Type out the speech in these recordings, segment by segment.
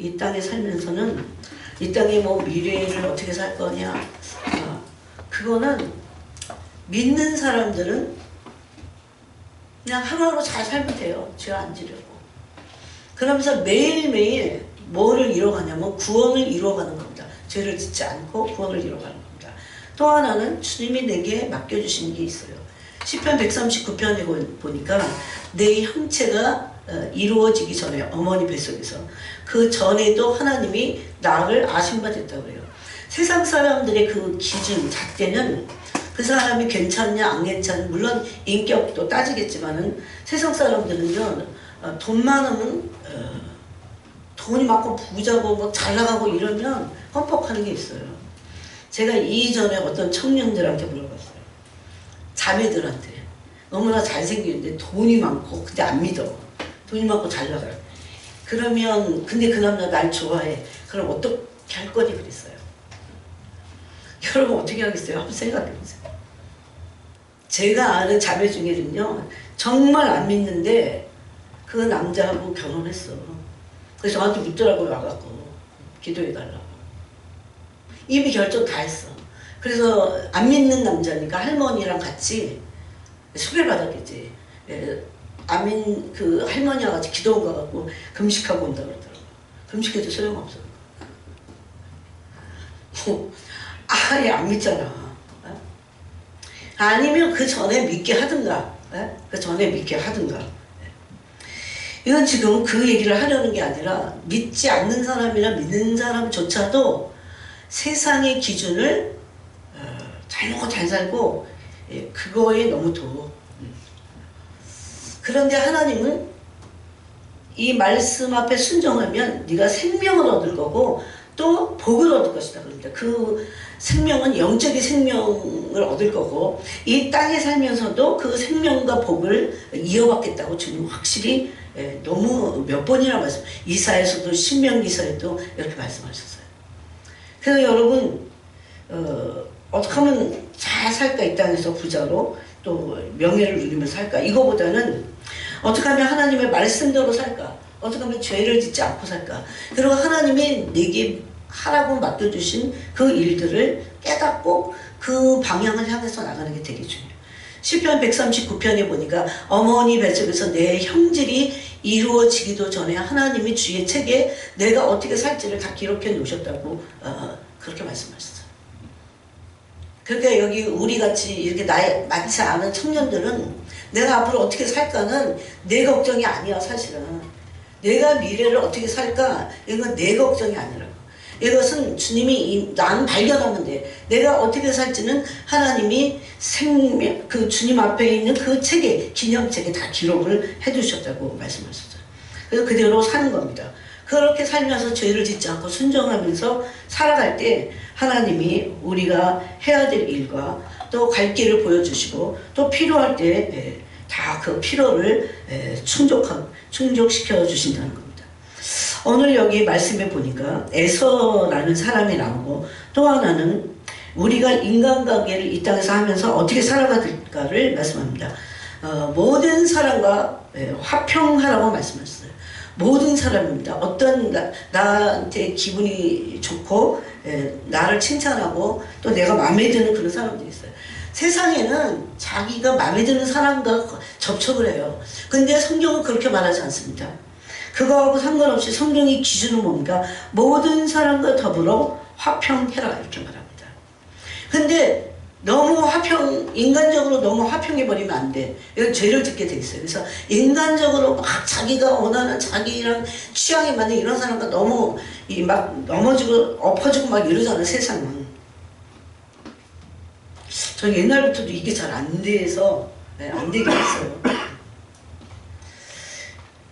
이 땅에 살면서는 이 땅에 뭐 미래를 어떻게 살 거냐, 그거는 믿는 사람들은 그냥 하루하루 잘 살면 돼요. 죄 안 지려고. 그러면서 매일매일 뭐를 이뤄가냐면 구원을 이뤄가는 겁니다. 죄를 짓지 않고 구원을 이뤄가는 겁니다. 또 하나는 주님이 내게 맡겨주신 게 있어요. 시편 139편에 보니까 내 형체가 이루어지기 전에 어머니 뱃속에서 그 전에도 하나님이 나를 아신 바 됐다고 그래요. 세상 사람들의 그 기준 잣대는 그 사람이 괜찮냐 안 괜찮냐, 물론 인격도 따지겠지만은 세상 사람들은요, 돈 많으면 돈이 많고 부자고 뭐 잘 나가고 이러면 흠뻑하는 게 있어요. 제가 이전에 어떤 청년들한테 물어봤어요. 자매들한테. 너무나 잘생기는데 돈이 많고 근데 안 믿어. 돈이 많고 잘 나가요. 그러면 근데 그 남자 날 좋아해. 그럼 어떻게 할 거니 그랬어요. 여러분 어떻게 하겠어요? 한번 생각해보세요. 제가 아는 자매 중에는요, 정말 안 믿는데 그 남자하고 결혼했어. 그래서 저한테 묻더라고요. 와갖고 기도해달라고. 이미 결정 다 했어. 그래서 안 믿는 남자니까 할머니랑 같이 소개를 받았겠지. 그 할머니와 같이 기도원 가갖고 금식하고 온다 그러더라고. 금식해도 소용없어. 아예 안 믿잖아. 아니면 그 전에 믿게 하든가. 그 전에 믿게 하든가. 이건 지금 그 얘기를 하려는 게 아니라 믿지 않는 사람이나 믿는 사람조차도 세상의 기준을 잘 먹고 잘 살고 그거에 너무 도. 그런데 하나님은 이 말씀 앞에 순종하면 네가 생명을 얻을 거고 또 복을 얻을 것이다 그럽니다. 그 생명은 영적인 생명을 얻을 거고 이 땅에 살면서도 그 생명과 복을 이어받겠다고 주님 확실히 너무 몇 번이나 말씀, 이사에서도 신명기서에도 이렇게 말씀하셨어요. 그래서 여러분 어떻게 하면 잘 살까, 이 땅에서 부자로 또 명예를 누리면서 살까, 이거보다는 어떻게 하면 하나님의 말씀대로 살까, 어떻게 하면 죄를 짓지 않고 살까, 그리고 하나님이 내게 하라고 맡겨주신 그 일들을 깨닫고 그 방향을 향해서 나가는 게 되게 중요해요. 시편 139편에 보니까 어머니 뱃속에서 내 형질이 이루어지기도 전에 하나님이 주의 책에 내가 어떻게 살지를 다 기록해 놓으셨다고 그렇게 말씀하셨어요. 그러니까 여기 우리같이 이렇게 나이 많지 않은 청년들은 내가 앞으로 어떻게 살까는 내 걱정이 아니야. 사실은 내가 미래를 어떻게 살까, 이건 내 걱정이 아니라고. 이것은 주님이 나는 발견하면 돼. 내가 어떻게 살지는 하나님이 생명, 그 주님 앞에 있는 그 책에, 기념책에 다 기록을 해두셨다고 말씀하셨어요. 그래서 그대로 사는 겁니다. 그렇게 살면서 죄를 짓지 않고 순종하면서 살아갈 때 하나님이 우리가 해야 될 일과 또 갈 길을 보여주시고 또 필요할 때 다 그 필요를 충족시켜 주신다는 겁니다. 오늘 여기 말씀에 보니까 에서라는 사람이 나오고 또 하나는 우리가 인간관계를 이 땅에서 하면서 어떻게 살아가야 될까를 말씀합니다. 모든 사람과 화평하라고 말씀하셨어요. 모든 사람입니다. 어떤 나한테 기분이 좋고 나를 칭찬하고 또 내가 마음에 드는 그런 사람들이 있어요. 세상에는 자기가 마음에 드는 사람과 접촉을 해요. 근데 성경은 그렇게 말하지 않습니다. 그거하고 상관없이 성경의 기준은 뭡니까? 모든 사람과 더불어 화평해라, 이렇게 말합니다. 근데 너무 인간적으로 너무 화평해버리면 안 돼. 이건 죄를 짓게 돼 있어요. 그래서 인간적으로 막 자기가 원하는 자기랑 취향에 맞는 이런 사람과 너무 막 넘어지고 엎어지고 막 이러잖아요, 세상은. 전 옛날부터도 이게 잘 안 돼서, 안 되게 했어요.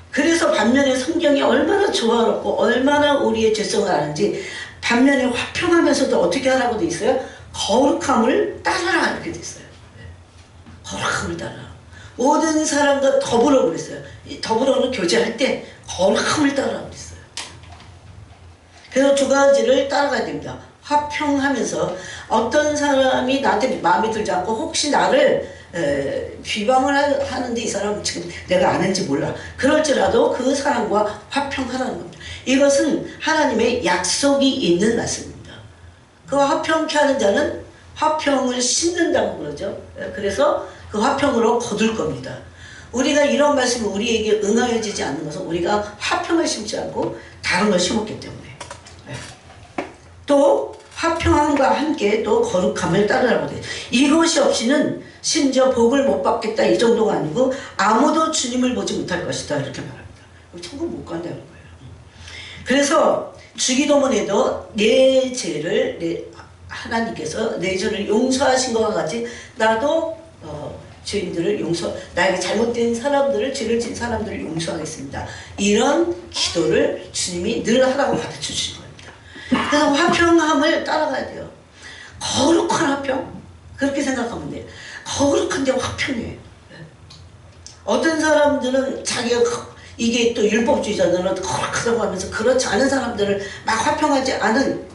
그래서 반면에 성경이 얼마나 조화롭고 얼마나 우리의 죄성을 아는지, 반면에 화평하면서도 어떻게 하라고 돼 있어요? 거룩함을 따라라, 이렇게 돼 있어요. 거룩함을 따라. 모든 사람과 더불어 그랬어요. 더불어는 교제할 때 거룩함을 따라라 그랬어요. 그래서 두 가지를 따라가야 됩니다. 화평하면서 어떤 사람이 나한테 마음에 들지 않고 혹시 나를 비방을 하는데 이 사람은 지금 내가 아는지 몰라. 그럴지라도 그 사람과 화평하라는 겁니다. 이것은 하나님의 약속이 있는 말씀입니다. 그 화평케 하는 자는 화평을 심는다고 그러죠. 그래서 그 화평으로 거둘 겁니다. 우리가 이런 말씀이 우리에게 응하여지지 않는 것은 우리가 화평을 심지 않고 다른 걸 심었기 때문에. 또 화평함과 함께 또 거룩함을 따르라고 돼요. 이것이 없이는 심지어 복을 못 받겠다 이 정도가 아니고 아무도 주님을 보지 못할 것이다 이렇게 말합니다. 천국 못 간다는 거예요. 그래서 주기도문에도 내 죄를 하나님께서 내 죄를 용서하신 것과 같이 나도 죄인들을 나에게 잘못된 사람들을 죄를 지은 사람들을 용서하겠습니다. 이런 기도를 주님이 늘 하라고 가르쳐 주신 겁니다. 그래서 화평함을 따라가야 돼요. 거룩한 화평 그렇게 생각하면 돼요. 거룩한데 화평해. 어떤 사람들은 자기가 이게 또 율법주의자들은 거룩하다고 하면서 그렇지 않은 사람들을 막 화평하지 않은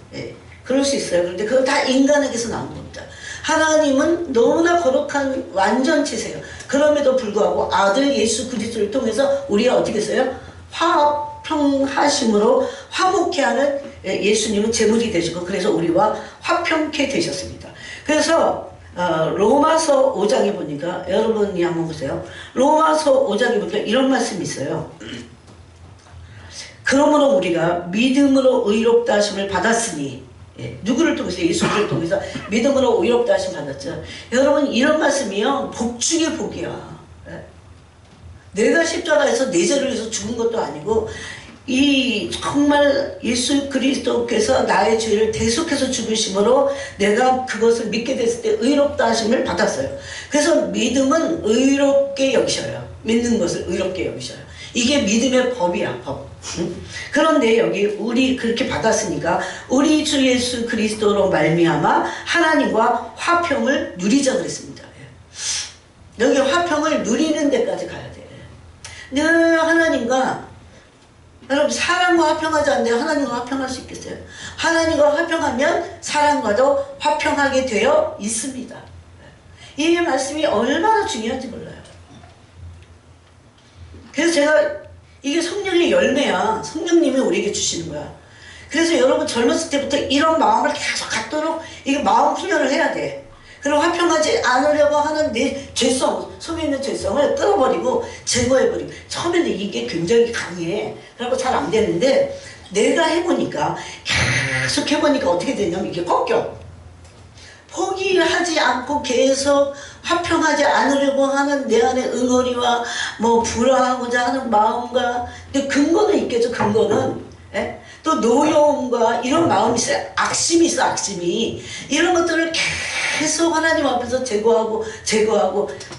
그럴 수 있어요. 그런데 그건 다 인간에게서 나온 겁니다. 하나님은 너무나 거룩한 완전체세요. 그럼에도 불구하고 아들 예수 그리스도를 통해서 우리가 어떻게 했어요? 화평하심으로 화목케 하는 예수님은 제물이 되시고 그래서 우리와 화평케 되셨습니다. 그래서 로마서 5장에 보니까 여러분이 한번 보세요. 로마서 5장에 보니까 이런 말씀이 있어요. 그러므로 우리가 믿음으로 의롭다 하심을 받았으니 누구를 통해서? 예수를 통해서 믿음으로 의롭다 하심 받았죠. 여러분 이런 말씀이요 복 중에 복이야. 내가 십자가에서 내 죄를 위해서 죽은 것도 아니고 이 정말 예수 그리스도께서 나의 죄를 대속해서 죽으심으로 내가 그것을 믿게 됐을 때 의롭다 하심을 받았어요. 그래서 믿음은 의롭게 여기셔요. 믿는 것을 의롭게 여기셔요. 이게 믿음의 법이야, 법. 그런데 여기 우리 그렇게 받았으니까 우리 주 예수 그리스도로 말미암아 하나님과 화평을 누리자 그랬습니다. 여기 화평을 누리는 데까지 가야 돼. 늘 하나님과 여러분 사람과 화평하지 않는데 하나님과 화평할 수 있겠어요? 하나님과 화평하면 사람과도 화평하게 되어 있습니다. 이 말씀이 얼마나 중요한지 몰라요. 그래서 제가 이게 성령의 열매야. 성령님이 우리에게 주시는 거야. 그래서 여러분 젊었을 때부터 이런 마음을 계속 갖도록 이게 마음 훈련을 해야 돼. 그리고 화평하지 않으려고 하는 내 죄성, 속에 있는 죄성을 끌어버리고 제거해버리고. 처음에는 이게 굉장히 강해. 그래서 잘 안 되는데 내가 해보니까 계속 해보니까 어떻게 되냐면 이게 꺾여. 포기하지 않고 계속 화평하지 않으려고 하는 내 안의 응어리와 뭐 불화하고자 하는 마음과 근데 근거는 있겠죠. 근거는 또 노여움과 이런 마음이 있어요. 악심이 있어. 악심이 이런 것들을 계속 하나님 앞에서 제거하고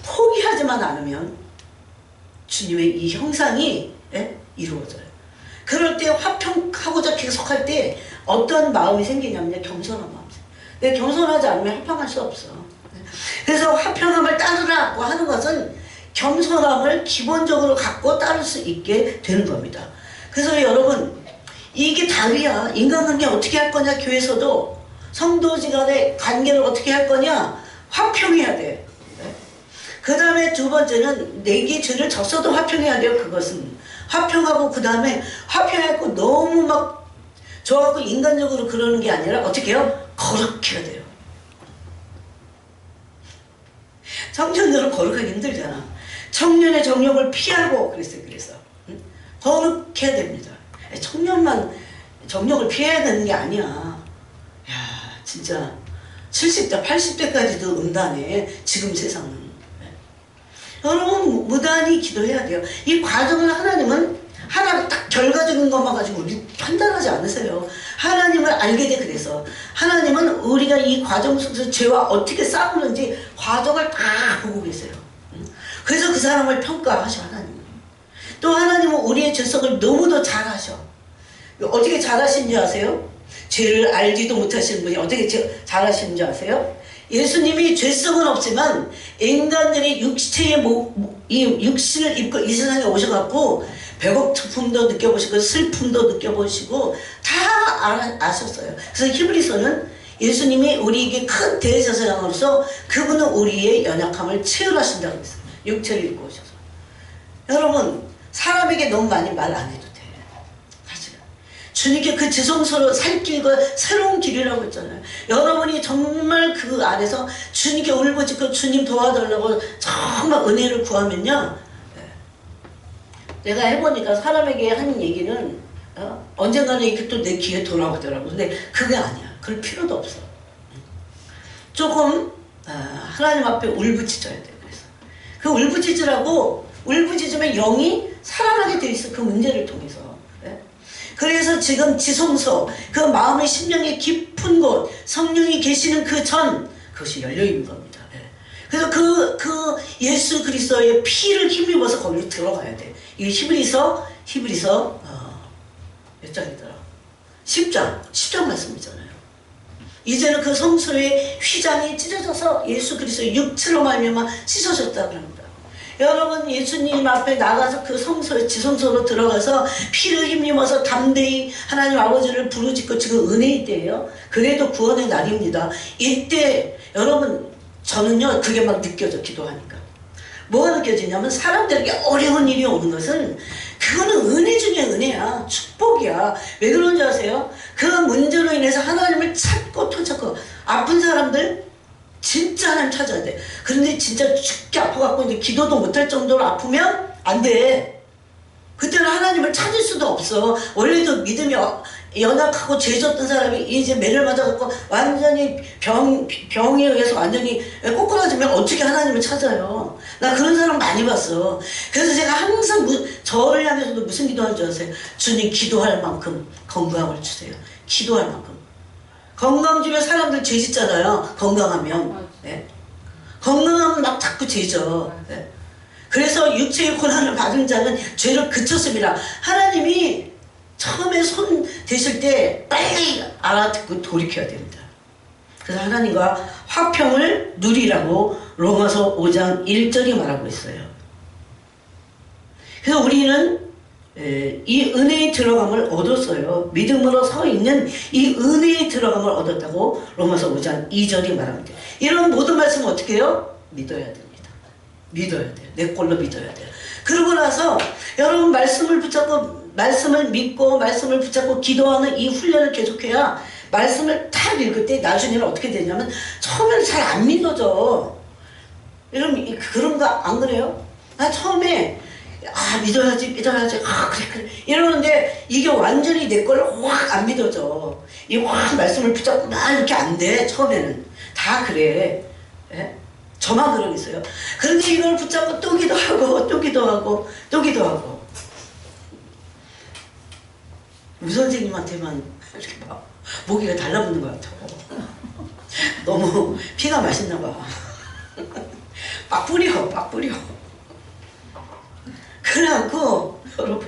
포기하지만 않으면 주님의 이 형상이 이루어져요. 그럴 때 화평하고자 계속할 때 어떤 마음이 생기냐면 겸손한 마음. 근데 겸손하지 않으면 화평할 수 없어. 그래서 화평함을 따르라고 하는 것은 겸손함을 기본적으로 갖고 따를 수 있게 되는 겁니다. 그래서 여러분 이게 답이야. 인간관계 어떻게 할 거냐. 교회에서도 성도지간의 관계를 어떻게 할 거냐. 화평해야 돼. 그 다음에 두 번째는 내게 죄를 졌어도 화평해야 돼요. 그것은 화평하고 그 다음에 화평하고 너무 막 저하고 인간적으로 그러는 게 아니라 어떻게 해요? 거룩해야 돼요. 청년들은 거룩하기 힘들잖아. 청년의 정욕을 피하고 그랬어요. 그래서 거룩해야 됩니다. 청년만 정욕을 피해야 되는 게 아니야. 야 진짜 70대 80대까지도 응단해. 지금 세상은. 여러분 무단히 기도해야 돼요. 이 과정을 하나님은 하나 딱 결과적인 것만 가지고 우리 판단하지 않으세요. 하나님을 알게 돼. 그래서 하나님은 우리가 이 과정 속에서 죄와 어떻게 싸우는지 과정을 다 보고 계세요. 그래서 그 사람을 평가하셔. 하나님은. 또 하나님은 우리의 죄성을 너무도 잘 하셔. 어떻게 잘 하시는지 아세요? 죄를 알지도 못하시는 분이 어떻게 잘 하시는지 아세요? 예수님이 죄성은 없지만 인간들이 육체의 이 육신을 입고 이 세상에 오셔갖고 배고픔도 느껴보시고 슬픔도 느껴보시고 다 아셨어요. 그래서 히브리서는 예수님이 우리에게 큰 대제사장으로서 그분은 우리의 연약함을 체휼하신다고 했어요. 육체를 입고 오셔서. 여러분 사람에게 너무 많이 말 안 해도 돼. 사실은. 주님께 그 지성소로 살 길과 새로운 길이라고 했잖아요. 여러분이 정말 그 안에서 주님께 울부짖고 주님 도와달라고 정말 은혜를 구하면요, 내가 해보니까 사람에게 하는 얘기는 언젠가는 이게 또 내 귀에 돌아오더라고. 근데 그게 아니야. 그럴 필요도 없어. 조금 하나님 앞에 울부짖어야 돼. 그래서 그 울부짖으면 영이 살아나게 돼 있어. 그 문제를 통해서. 그래서 지금 지성소, 그 마음의 심령의 깊은 곳, 성령이 계시는 그 전, 그것이 열려있는 겁니다. 그래서 그 예수 그리스도의 피를 힘입어서 거기로 들어가야 돼. 이게 히브리서 몇 장이더라? 10장 말씀이잖아요. 이제는 그 성소의 휘장이 찢어져서 예수 그리스도의 육체로 말미암아 씻어졌다 그럽니다. 여러분, 예수님 앞에 나가서 그 성소에 지성소로 들어가서 피를 힘입어서 담대히 하나님 아버지를 부르짖고 지금 은혜의 때예요. 그래도 구원의 날입니다. 이때 여러분, 저는요 그게 막 느껴져. 기도하니까 뭐가 느껴지냐면, 사람들에게 어려운 일이 오는 것은 그거는 은혜 중에 은혜야. 축복이야. 왜 그런지 아세요? 그 문제로 인해서 하나님을 찾고 또 찾고, 아픈 사람들 진짜 하나님 찾아야 돼. 그런데 진짜 죽게 아파갖고 이제 기도도 못할 정도로 아프면 안 돼. 그때는 하나님을 찾을 수도 없어. 원래도 믿음이 연약하고 죄졌던 사람이 이제 매를 맞아갖고 완전히 병에 의해서 완전히 꼬꾸라지면 어떻게 하나님을 찾아요? 나 그런 사람 많이 봤어. 그래서 제가 항상 저를 향해서도 무슨 기도하는 줄 아세요? 주님, 기도할 만큼 건강을 주세요. 기도할 만큼. 건강 주면 사람들 죄 짓잖아요. 건강하면. 네. 건강하면 막 자꾸 죄져. 네. 그래서 육체의 고난을 받은 자는 죄를 그쳤습니다. 하나님이 처음에 손 대실 때 빨리 알아듣고 돌이켜야 됩니다. 그래서 하나님과 화평을 누리라고 로마서 5장 1절이 말하고 있어요. 그래서 우리는 이 은혜의 들어감을 얻었어요. 믿음으로 서 있는 이 은혜의 들어감을 얻었다고 로마서 5장 2절이 말합니다. 이런 모든 말씀은 어떻게 해요? 믿어야 됩니다. 믿어야 돼요. 내 꼴로 믿어야 돼요. 그러고 나서 여러분, 말씀을 믿고 말씀을 붙잡고 기도하는 이 훈련을 계속해야 말씀을 딱 읽을 때 나중에는 어떻게 되냐면, 처음에는 잘 안 믿어져. 여러분, 그런 거 안 그래요? 나 처음에 믿어야지 그래 이러는데 이게 완전히 내 걸 확 안 믿어져. 이 확 말씀을 붙잡고 막 이렇게 안 돼. 처음에는 다 그래. 예? 저만 그러겠어요. 그런데 이걸 붙잡고 또 기도하고 또 기도하고 또 기도하고, 우 선생님한테만 이렇게 막 모기가 달라붙는 것 같아. 너무 피가 맛있나 봐. 막 뿌려. 그래갖고 여러분,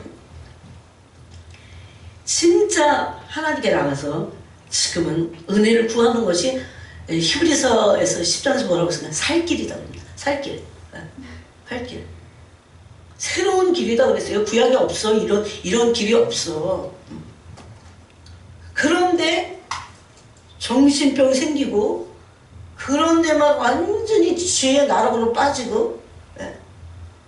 진짜 하나님께 나가서 지금은 은혜를 구하는 것이 히브리서에서 10장에서 뭐라고 했으면 살 길이다 그럽니다. 살 길. 새로운 길이다 그랬어요. 구약에 없어. 이런 길이 없어. 그런데 정신병 생기고, 그런데 막 완전히 죄의 나락으로 빠지고,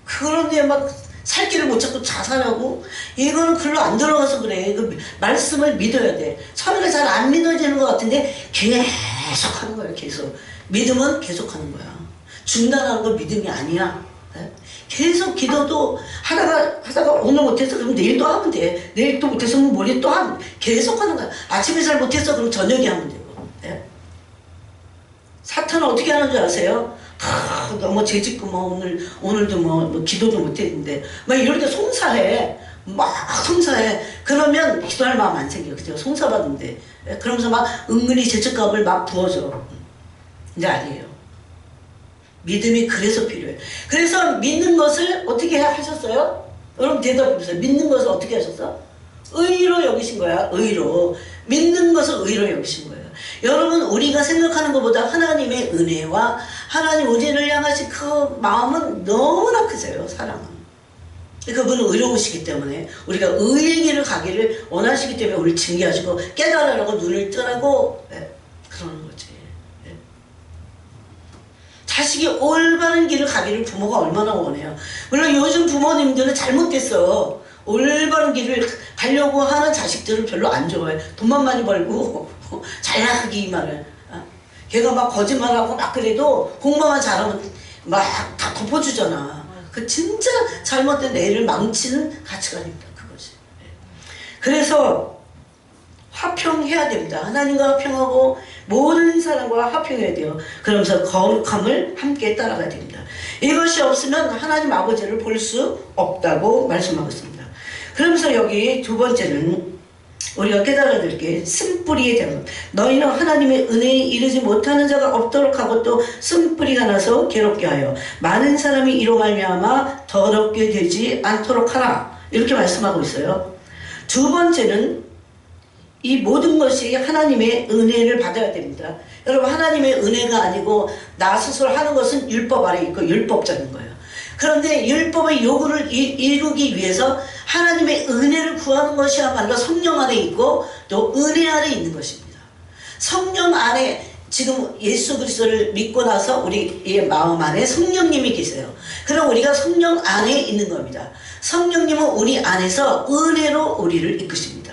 그런데 막 살 길을 못 찾고 자살하고, 이거는 글로 안 들어가서 그래. 그 말씀을 믿어야 돼. 처음에 잘 안 믿어지는 것 같은데 계속 하는 거야. 계속. 믿음은 계속 하는 거야. 중단하는 건 믿음이 아니야. 계속 기도도 하다가 오늘 못해서 그럼 내일 또 하면 돼. 내일 또 못해서 모레 또 하면 돼. 계속 하는 거야. 아침에 잘 못해서 그럼 저녁에 하면 되고. 사탄은 어떻게 하는 줄 아세요? 너무 죄짓고 오늘도 기도도 못했는데 막 이럴 때 송사해. 그러면 기도할 마음 안 생겨. 그죠? 송사받는데. 그러면서 막 은근히 죄책감을 막 부어줘. 근데 아니에요. 믿음이 그래서 필요해. 그래서 믿는 것을 어떻게 하셨어요? 여러분 대답해보세요. 믿는 것을 어떻게 하셨어? 의로 여기신 거야. 의로. 믿는 것을 의로 여기신 거예요. 여러분, 우리가 생각하는 것보다 하나님의 은혜와 하나님 우리를 향하신 그 마음은 너무나 크세요. 사랑은. 그분은 의로우시기 때문에 우리가 의의 길을 가기를 원하시기 때문에 우리를 징계하시고 깨달으라고 눈을 뜨라고 그러는 거지. 자식이 올바른 길을 가기를 부모가 얼마나 원해요. 물론 요즘 부모님들은 잘못됐어. 올바른 길을 가려고 하는 자식들을 별로 안 좋아해. 돈만 많이 벌고 잘 나가기만을. 걔가 막 거짓말하고 막 그래도 공부만 잘하면 막 다 덮어주잖아. 그 진짜 잘못된 애를 망치는 가치관입니다. 그것이. 그래서 화평해야 됩니다. 하나님과 화평하고 모든 사람과 화평해야 돼요. 그러면서 거룩함을 함께 따라가야 됩니다. 이것이 없으면 하나님 아버지를 볼 수 없다고 말씀하고 있습니다. 그러면서 여기 두 번째는 우리가 깨달아야 될 게 쓴뿌리에 대한 것. 너희는 하나님의 은혜에 이르지 못하는 자가 없도록 하고 또 쓴뿌리가 나서 괴롭게 하여 많은 사람이 이로 말미암아 더럽게 되지 않도록 하라. 이렇게 말씀하고 있어요. 두 번째는 이 모든 것이 하나님의 은혜를 받아야 됩니다. 여러분, 하나님의 은혜가 아니고 나 스스로 하는 것은 율법 아래 있고 율법적인 거예요. 그런데 율법의 요구를 이루기 위해서 하나님의 은혜를 구하는 것이야말로 성령 안에 있고 또 은혜 안에 있는 것입니다. 성령 안에 지금 예수 그리스도를 믿고 나서 우리의 마음 안에 성령님이 계세요. 그럼 우리가 성령 안에 있는 겁니다. 성령님은 우리 안에서 은혜로 우리를 이끄십니다.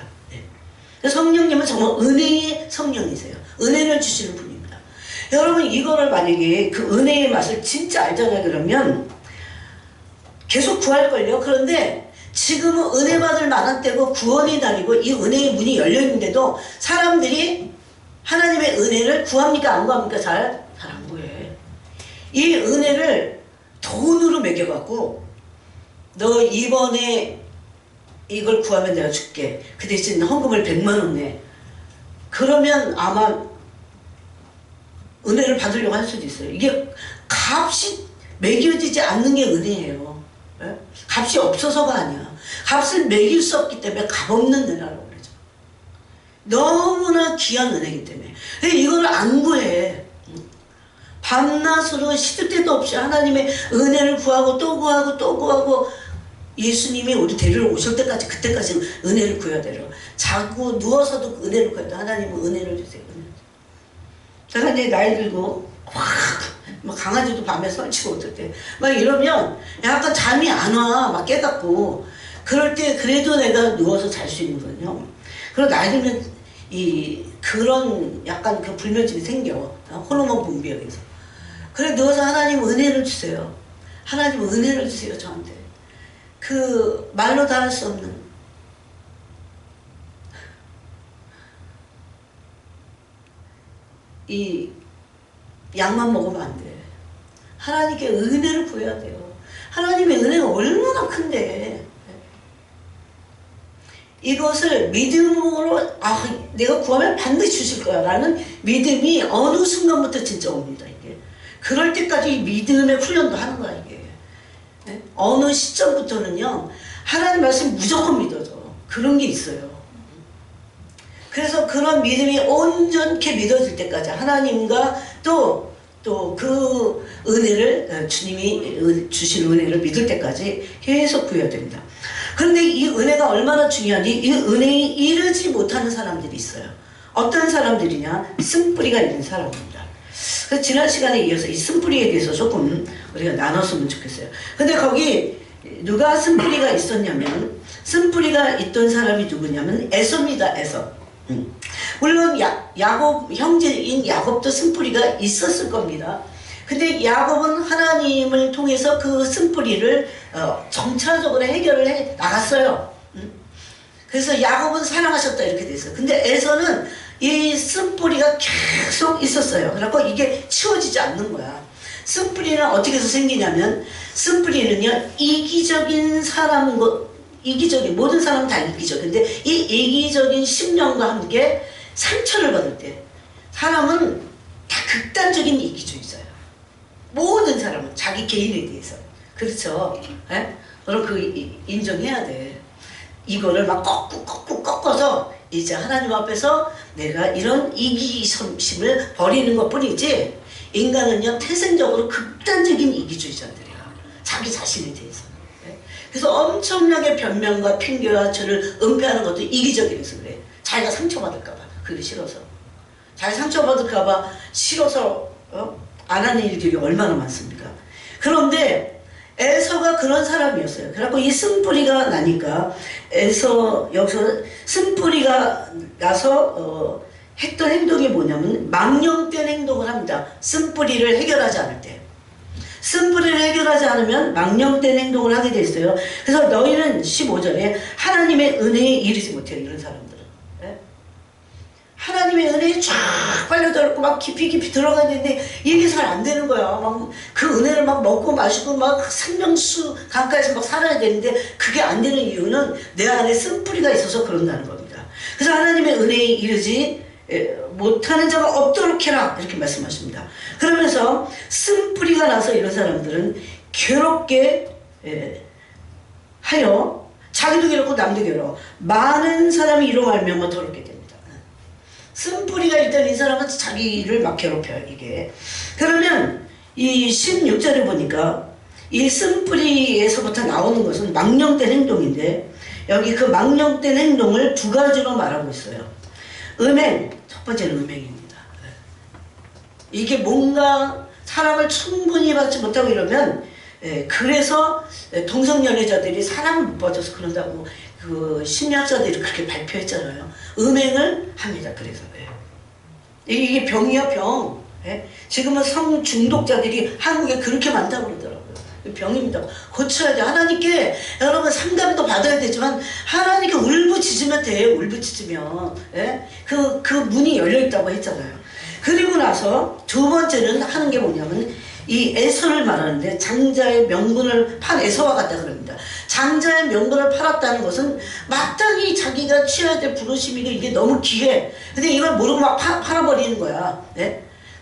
성령님은 정말 은혜의 성령이세요. 은혜를 주시는 분입니다. 여러분, 이거를 만약에 그 은혜의 맛을 진짜 알잖아요. 그러면 계속 구할걸요. 그런데 지금은 은혜 받을 만한 때고 구원의 날이고 이 은혜의 문이 열려있는데도 사람들이 하나님의 은혜를 구합니까? 안 구합니까? 잘 안 구해. 이 은혜를 돈으로 매겨갖고 너 이번에 이걸 구하면 내가 줄게. 그 대신 헌금을 100만 원 내. 그러면 아마 은혜를 받으려고 할 수도 있어요. 이게 값이 매겨지지 않는 게 은혜예요. 네? 값이 없어서가 아니야. 값을 매길 수 없기 때문에 값없는 은혜라고 그러죠. 너무나 귀한 은혜이기 때문에. 이걸 안 구해. 밤낮으로 시도 때도 없이 하나님의 은혜를 구하고 또 구하고 또 구하고 예수님이 우리 데리러 오실 때까지 그때까지 은혜를 구해야 돼요. 자고 누워서도 은혜를 구해야 돼. 하나님은 은혜를 주세요. 제가 이제 나이 들고 막 강아지도 밤에 설치고 어떨 때 막 이러면 약간 잠이 안 와. 막 깨닫고 그럴 때 그래도 내가 누워서 잘 수 있는 거거든요. 그리고 나이 들면 그런 약간 그 불면증이 생겨. 호르몬 분비에 의해서. 그래 누워서 하나님 은혜를 주세요. 하나님 은혜를 주세요. 저한테. 그 말로 다 할 수 없는 이 약만 먹으면 안 돼. 하나님께 은혜를 구해야 돼요. 하나님의 은혜가 얼마나 큰데 이것을 믿음으로 내가 구하면 반드시 주실 거야 라는 믿음이 어느 순간부터 진짜 옵니다. 이게 그럴 때까지 믿음의 훈련도 하는 거야. 이게 어느 시점부터는요 하나님 말씀 무조건 믿어줘. 그런 게 있어요. 그래서 그런 믿음이 온전케 믿어질 때까지 하나님과 또 그 은혜를 주님이 주신 은혜를 믿을 때까지 계속 구해야 됩니다. 그런데 이 은혜가 얼마나 중요한지 이 은혜에 이르지 못하는 사람들이 있어요. 어떤 사람들이냐? 쓴뿌리가 있는 사람입니다. 그래서 지난 시간에 이어서 이 쓴뿌리에 대해서 조금 우리가 나눴으면 좋겠어요. 근데 거기 누가 쓴뿌리가 있었냐면 쓴뿌리가 있던 사람이 누구냐면 에서입니다. 에서. 물론 야곱 형제인 야곱도 쓴뿌리가 있었을 겁니다. 근데 야곱은 하나님을 통해서 그 쓴뿌리를 정찰적으로 해결을 해 나갔어요. 그래서 야곱은 사랑하셨다 이렇게 됐어요. 근데 에서는 이 쓴뿌리가 계속 있었어요. 그래갖고 이게 치워지지 않는 거야. 쓴뿌리는 어떻게 해서 생기냐면 쓴뿌리는요 이기적인 모든 사람은 다 이기적. 근데 이 이기적인 심령과 함께 상처를 받을 때 사람은 다 극단적인 이기주의자예요. 모든 사람은 자기 개인에 대해서. 그렇죠? 예? 그럼 인정해야 돼. 이거를 막 꺾어서 이제 하나님 앞에서 내가 이런 이기심을 버리는 것 뿐이지 인간은요 태생적으로 극단적인 이기주의자들이에요. 자기 자신에 대해서. 그래서 엄청나게 변명과 핑계와 죄를 은폐하는 것도 이기적이라서 그래. 자기가 상처받을까봐. 그게 싫어서. 자기 상처받을까봐 싫어서 안 하는 일들이 얼마나 많습니까? 그런데 에서가 그런 사람이었어요. 그래갖고 이 쓴뿌리가 나니까 에서 여기서 쓴뿌리가 나서 했던 행동이 뭐냐면 망령된 행동을 합니다. 쓴뿌리를 해결하지 않을 때. 쓴뿌리를 해결하지 않으면 망령된 행동을 하게 돼 있어요. 그래서 너희는 15절에 하나님의 은혜에 이르지 못해요. 이런 사람들은. 예? 하나님의 은혜에 쫙 빨려들었고 막 깊이 들어가야 되는데 이게 잘 안 되는 거야. 막 그 은혜를 막 먹고 마시고 막 생명수 강가에서 막 살아야 되는데 그게 안 되는 이유는 내 안에 쓴뿌리가 있어서 그런다는 겁니다. 그래서 하나님의 은혜에 이르지 못하는 자가 없도록 해라 이렇게 말씀하십니다. 그러면서 쓴뿌리가 나서 이런 사람들은 괴롭게 하여 자기도 괴롭고 남도 괴로워 많은 사람이 이로 말미암아 더럽게 됩니다. 쓴뿌리가 일단 이 사람은 자기를 막 괴롭혀요. 이게 그러면 이 16절에 보니까 이 쓴뿌리에서부터 나오는 것은 망령된 행동인데 여기 그 망령된 행동을 두 가지로 말하고 있어요. 음행, 첫 번째는 음행입니다. 이게 뭔가 사람을 충분히 받지 못하고 이러면 그래서 동성연애자들이 사람을 못 받아서 그런다고 그 심리학자들이 그렇게 발표했잖아요. 음행을 합니다. 그래서 이게 병이야 병. 지금은 성중독자들이 한국에 그렇게 많다고 그러더라고요. 병입니다. 고쳐야 돼. 하나님께 여러분 상담도 받아야 되지만 하나님께 울부짖으면 돼요. 울부짖으면 그 문이 열려있다고 했잖아요. 그리고 나서 두 번째는 하는 게 뭐냐면 이 에서를 말하는데 장자의 명분을 판 에서와 같다 그럽니다. 장자의 명분을 팔았다는 것은 마땅히 자기가 취해야 될 부르심이고 이게 너무 귀해. 근데 이걸 모르고 막 팔아버리는 거야.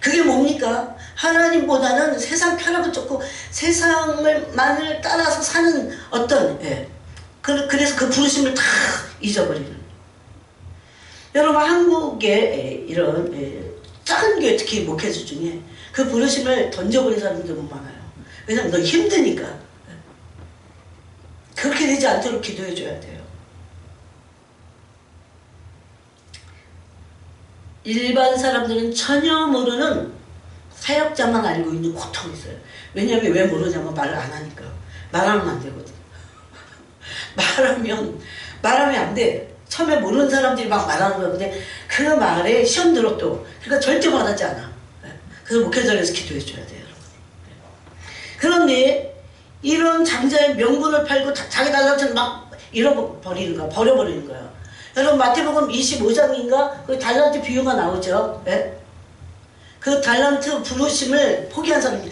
그게 뭡니까? 하나님보다는 세상 편하고 좋고 세상만을 따라서 사는 어떤 그래서 그 부르심을 다 잊어버리는. 여러분 한국의 이런 작은 교회 특히 목회자 중에 그 부르심을 던져버린 사람들 너무 많아요. 왜냐면 너무 힘드니까. 그렇게 되지 않도록 기도해 줘야 돼요. 일반 사람들은 전혀 모르는 사역자만 알고 있는 고통이 있어요. 왜냐면 왜 모르냐면 말을 안 하니까. 말하면 안 되거든. 말하면 안 돼. 처음에 모르는 사람들이 막 말하는 건데 그 말에 시험 들어도 그러니까 절대 말하지 않아. 그래서 목회자에서 기도해 줘야 돼요. 그런데 이런 장자의 명분을 팔고 자기 달란트를 막 잃어버리는 거야. 버려버리는 거야. 여러분 마태복음 25장인가 그 달란트 비유가 나오죠. 그 달란트 부르심을 포기한 사람이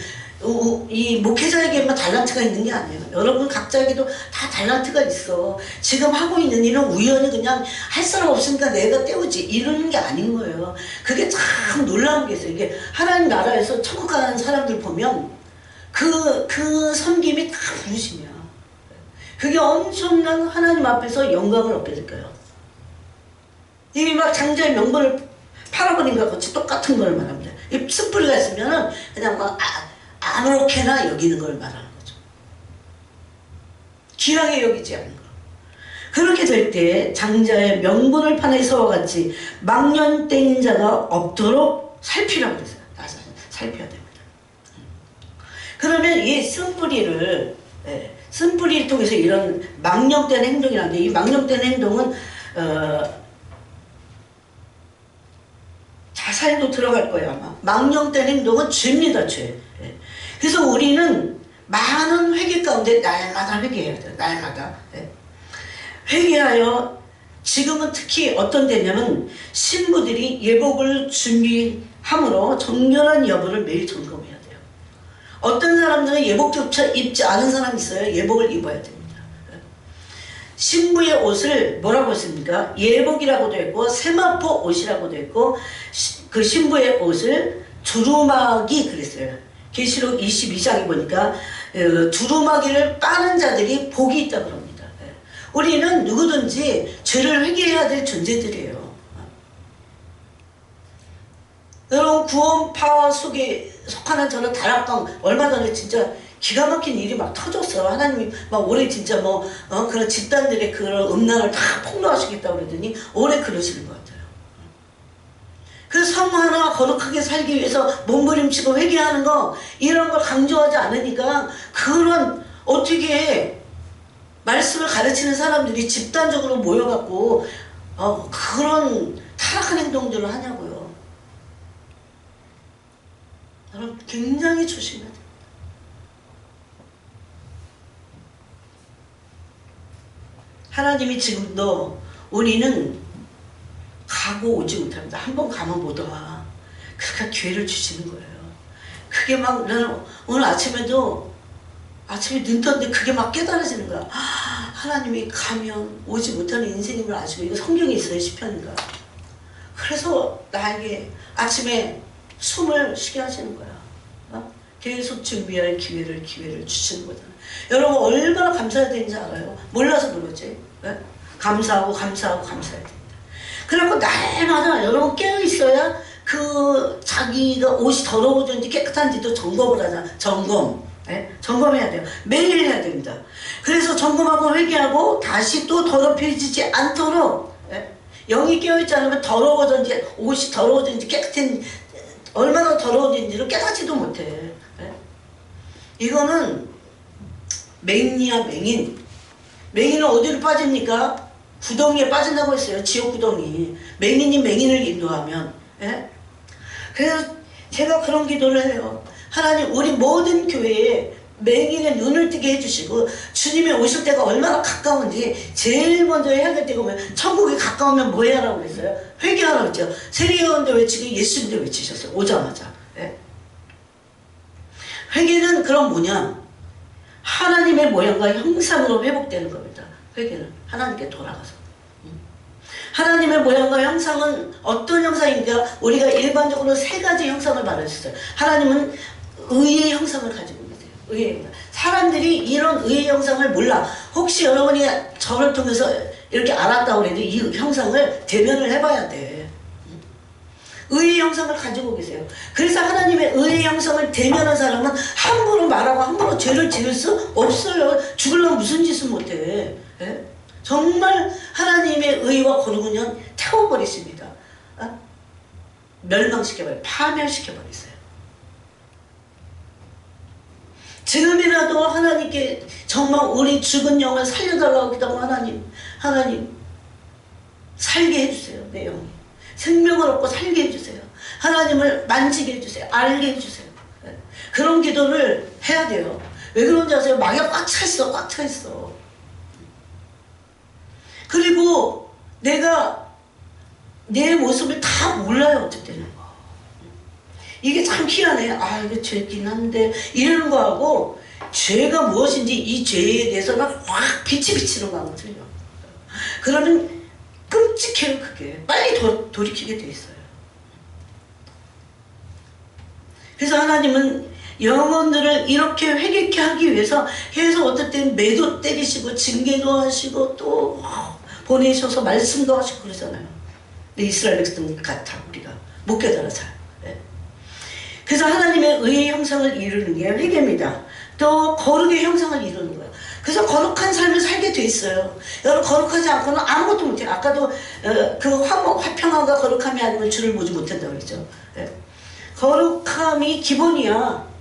이 목회자에게만 달란트가 있는 게 아니에요. 여러분 각자에게도 다 달란트가 있어. 지금 하고 있는 일은 우연히 그냥 할 사람 없으니까 내가 때우지 이러는 게 아닌 거예요. 그게 참 놀라운 게 있어요. 이게 하나님 나라에서 천국 가는 사람들 보면 그 섬김이 다 부르심이야. 그게 엄청난 하나님 앞에서 영광을 얻게 될 거예요. 이미 막 장자의 명분을 팔아버린 것과 같이 똑같은 걸 말합니다. 이 쓴뿌리가 있으면은 그냥 막 아무렇게나 여기는 걸 말하는 거죠. 귀하게 여기지 않는 거. 그렇게 될 때 장자의 명분을 파는 에서와 같이 망령된 자가 없도록 살피라고 그랬어요. 살펴야 됩니다. 그러면 이 쓴뿌리를 통해서 이런 망령된 행동이라는데 이 망령된 행동은 자살도 들어갈 거예요 아마. 망령된 행동은 죄입니다. 죄. 그래서 우리는 많은 회개 가운데 날마다 회개해야 돼요. 날마다. 회개하여 지금은 특히 어떤 때냐면 신부들이 예복을 준비함으로 정결한 여부를 매일 점검해야 돼요. 어떤 사람들은 예복조차 입지 않은 사람이 있어요. 예복을 입어야 됩니다. 신부의 옷을 뭐라고 했습니까? 예복이라고도 했고 세마포 옷이라고도 했고 그 신부의 옷을 두루마기 그랬어요. 계시록 22장에 보니까 두루마기를 빠는 자들이 복이 있다고 합니다. 우리는 누구든지 죄를 회개해야 될 존재들이에요. 여러분 구원파 속에 속하는 저는 다락방 얼마 전에 진짜 기가 막힌 일이 막 터졌어요. 하나님이 막 올해 진짜 그런 집단들의 그런 음란을 다 폭로하시겠다고 그러더니 올해 그러시는 것 같아요. 그 성 하나 거룩하게 살기 위해서 몸부림치고 회개하는 거 이런 걸 강조하지 않으니까 그런 어떻게 말씀을 가르치는 사람들이 집단적으로 모여갖고 그런 타락한 행동들을 하냐고요. 여러분 굉장히 조심해야 돼요. 하나님이 지금도 우리는 가고 오지 못합니다. 한번 가면 못 와. 그러니까 기회를 주시는 거예요. 그게 막 나는 오늘 아침에도 아침에 눈 떴는데 그게 막 깨달아지는 거야. 하나님이 가면 오지 못하는 인생임을 아시고, 이거 성경에 있어요. 시편인가. 그래서 나에게 아침에 숨을 쉬게 하시는 거야. 계속 준비할 기회를 주시는 거잖아요. 여러분 얼마나 감사해야 되는지 알아요? 몰라서 그러지. 네? 감사하고 감사해야 됩니다. 그래갖고 날마다 여러분 깨어있어야 그 자기가 옷이 더러워졌는지 깨끗한지도 점검을 하잖아. 점검. 네? 점검해야 돼요. 매일 해야 됩니다. 그래서 점검하고 회개하고 다시 또 더럽혀지지 않도록, 네? 영이 깨어있지 않으면 더러워졌는지, 옷이 더러워졌는지 깨끗한 얼마나 더러워진지를 깨닫지도 못해. 네? 이거는 맹이야 맹인. 맹인은 어디로 빠집니까? 구덩이에 빠진다고 했어요. 지옥 구덩이. 맹인이 맹인을 인도하면. 예? 그래서 제가 그런 기도를 해요. 하나님 우리 모든 교회에 맹인의 눈을 뜨게 해주시고, 주님이 오실 때가 얼마나 가까운지 제일 먼저 해야 될 때가 뭐예요? 천국이 가까우면 뭐 해야 하라고 그랬어요? 회개하라고 했죠. 세례요한도 외치고 예수님도 외치셨어요. 오자마자. 예? 회개는 그럼 뭐냐? 하나님의 모양과 형상으로 회복되는 겁니다. 회개는 하나님께 돌아가서. 하나님의 모양과 형상은 어떤 형상인가? 우리가 일반적으로 세 가지 형상을 말했어요. 하나님은 의의 형상을 가지고 계세요. 의의 형상. 사람들이 이런 의의 형상을 몰라. 혹시 여러분이 저를 통해서 이렇게 알았다고 해도 이 형상을 대면을 해봐야 돼. 의의 형상을 가지고 계세요. 그래서 하나님의 의의 형상을 대면한 사람은 함부로 말하고 함부로 죄를 지을 수 없어요. 죽으려면 무슨 짓을 못해. 예? 정말 하나님의 의와 거룩은 태워버리십니다. 멸망시켜버려요. 파멸시켜버리세요. 지금이라도 하나님께 정말 우리 죽은 영을 살려달라고 기도하고, 하나님 살게 해주세요. 내 영이 생명을 얻고 살게 해주세요. 하나님을 만지게 해주세요. 알게 해주세요. 그런 기도를 해야 돼요. 왜 그런지 아세요? 마귀가 꽉 차있어. 꽉 차있어. 그리고 내가 내 모습을 다 몰라요. 어쩔 때는. 이게 참 희한해. 이거 죄긴 한데 이러는 거하고 죄가 무엇인지 이 죄에 대해서는 확 빛이 비치는 거하고 틀려. 그러면 끔찍해요. 그게 빨리 돌이키게 돼 있어요. 그래서 하나님은 영혼들을 이렇게 회개케 하기 위해서 계속 어떨 땐 매도 때리시고 징계도 하시고 또 보내셔서 말씀도 하시고 그러잖아요. 근데 이스라엘 백성 같아. 우리가 못 깨달아 잘. 네. 그래서 하나님의 의의 형상을 이루는 게 회개입니다. 또 거룩의 형상을 이루는 거예요. 그래서 거룩한 삶을 살게 돼 있어요. 여러분 거룩하지 않고는 아무것도 못해요. 아까도 그 화평함과 거룩함이 아니면 주를 보지 못한다고 그랬죠. 네. 거룩함이 기본이야.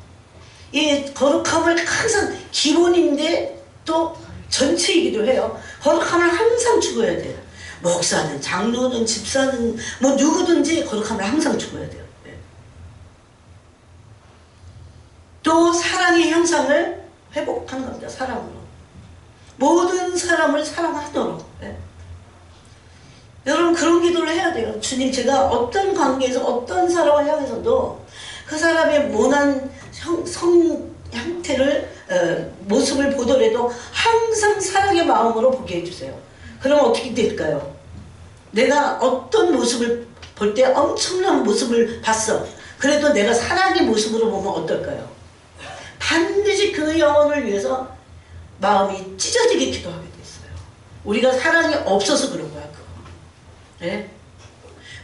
이 거룩함을 항상 기본인데 또 전체이기도 해요. 거룩함을 항상 추구해야 돼요. 목사든 장로든 집사든 뭐 누구든지 거룩함을 항상 추구해야 돼요. 네. 또 사랑의 형상을 회복하는 겁니다. 사랑으로. 모든 사람을 사랑하도록. 네. 여러분 그런 기도를 해야 돼요. 주님, 제가 어떤 관계에서 어떤 사람을 향해서도 그 사람의 모난 형태를 모습을 보더라도 항상 사랑의 마음으로 보게 해주세요. 그럼 어떻게 될까요? 내가 어떤 모습을 볼 때 엄청난 모습을 봤어. 그래도 내가 사랑의 모습으로 보면 어떨까요? 반드시 그 영혼을 위해서 마음이 찢어지게 기도하게 돼 있어요. 우리가 사랑이 없어서 그런 거야. 그거. 네?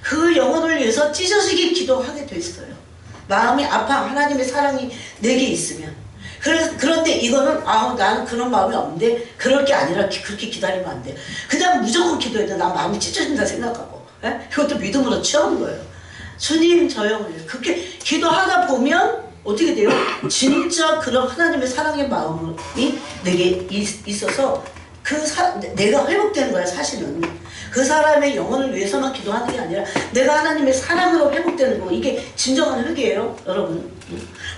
그 영혼을 위해서 찢어지게 기도하게 돼 있어요. 마음이 아파. 하나님의 사랑이 내게 있으면. 그런데 이거는 나는 그런 마음이 없는데 그럴 게 아니라 그렇게 기다리면 안 돼. 그냥 무조건 기도해야 돼. 나 마음이 찢어진다 생각하고. 에? 그것도 믿음으로 취하는 거예요. 주님 저 영혼을 그렇게 기도하다 보면 어떻게 돼요? 진짜 그런 하나님의 사랑의 마음이 내게 있어서 내가 회복되는 거야. 사실은 그 사람의 영혼을 위해서만 기도하는 게 아니라 내가 하나님의 사랑으로 회복되는 거. 이게 진정한 회개예요, 여러분.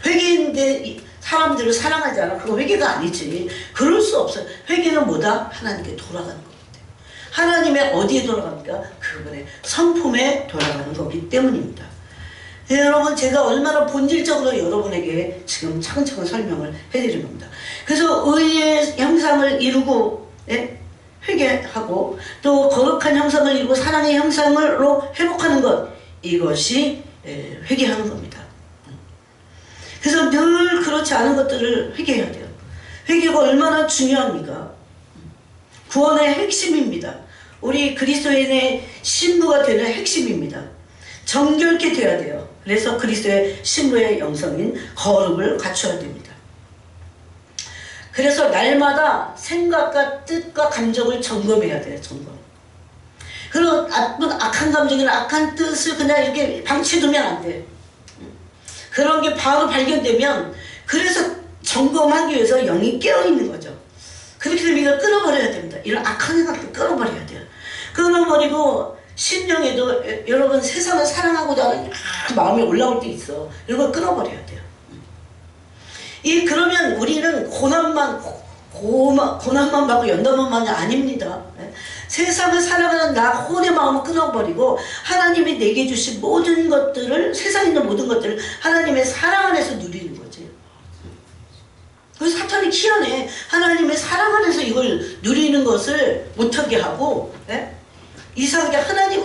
회개인데 사람들을 사랑하지 않아. 그거 회개가 아니지. 그럴 수 없어요. 회개는 뭐다? 하나님께 돌아가는 겁니다. 하나님의 어디에 돌아갑니까? 그분의 성품에 돌아가는 거기 때문입니다. 네, 여러분, 제가 얼마나 본질적으로 여러분에게 지금 차근차근 설명을 해드린 겁니다. 그래서 의의 형상을 이루고, 예? 회개하고, 또 거룩한 형상을 이루고 사랑의 형상으로 회복하는 것, 이것이 회개하는 겁니다. 그래서 늘 그렇지 않은 것들을 회개해야 돼요. 회개가 얼마나 중요합니까? 구원의 핵심입니다. 우리 그리스도인의 신부가 되는 핵심입니다. 정결케 돼야 돼요. 그래서 그리스도의 신부의 영성인 거룩을 갖춰야 됩니다. 그래서 날마다 생각과 뜻과 감정을 점검해야 돼요. 점검. 그리고 악한 감정이나 악한 뜻을 그냥 이렇게 방치해두면 안 돼. 그런 게 바로 발견되면, 그래서 점검하기 위해서 영이 깨어있는 거죠. 그렇게 되면 이걸 끊어버려야 됩니다. 이런 악한 생각도 끊어버려야 돼요. 끊어버리고 심령에도 여러분 세상을 사랑하고자 하는 마음이 올라올 때 있어. 이런 걸 끊어버려야 돼요. 그러면 우리는 고난만 받고 연단만만이 아닙니다. 세상을 사랑하는 나 혼의 마음을 끊어버리고 하나님이 내게 주신 모든 것들을, 세상에 있는 모든 것들을 하나님의 사랑 안에서 누리는 거지. 그래서 사탄이 희한해. 하나님의 사랑 안에서 이걸 누리는 것을 못하게 하고, 이상하게 하나님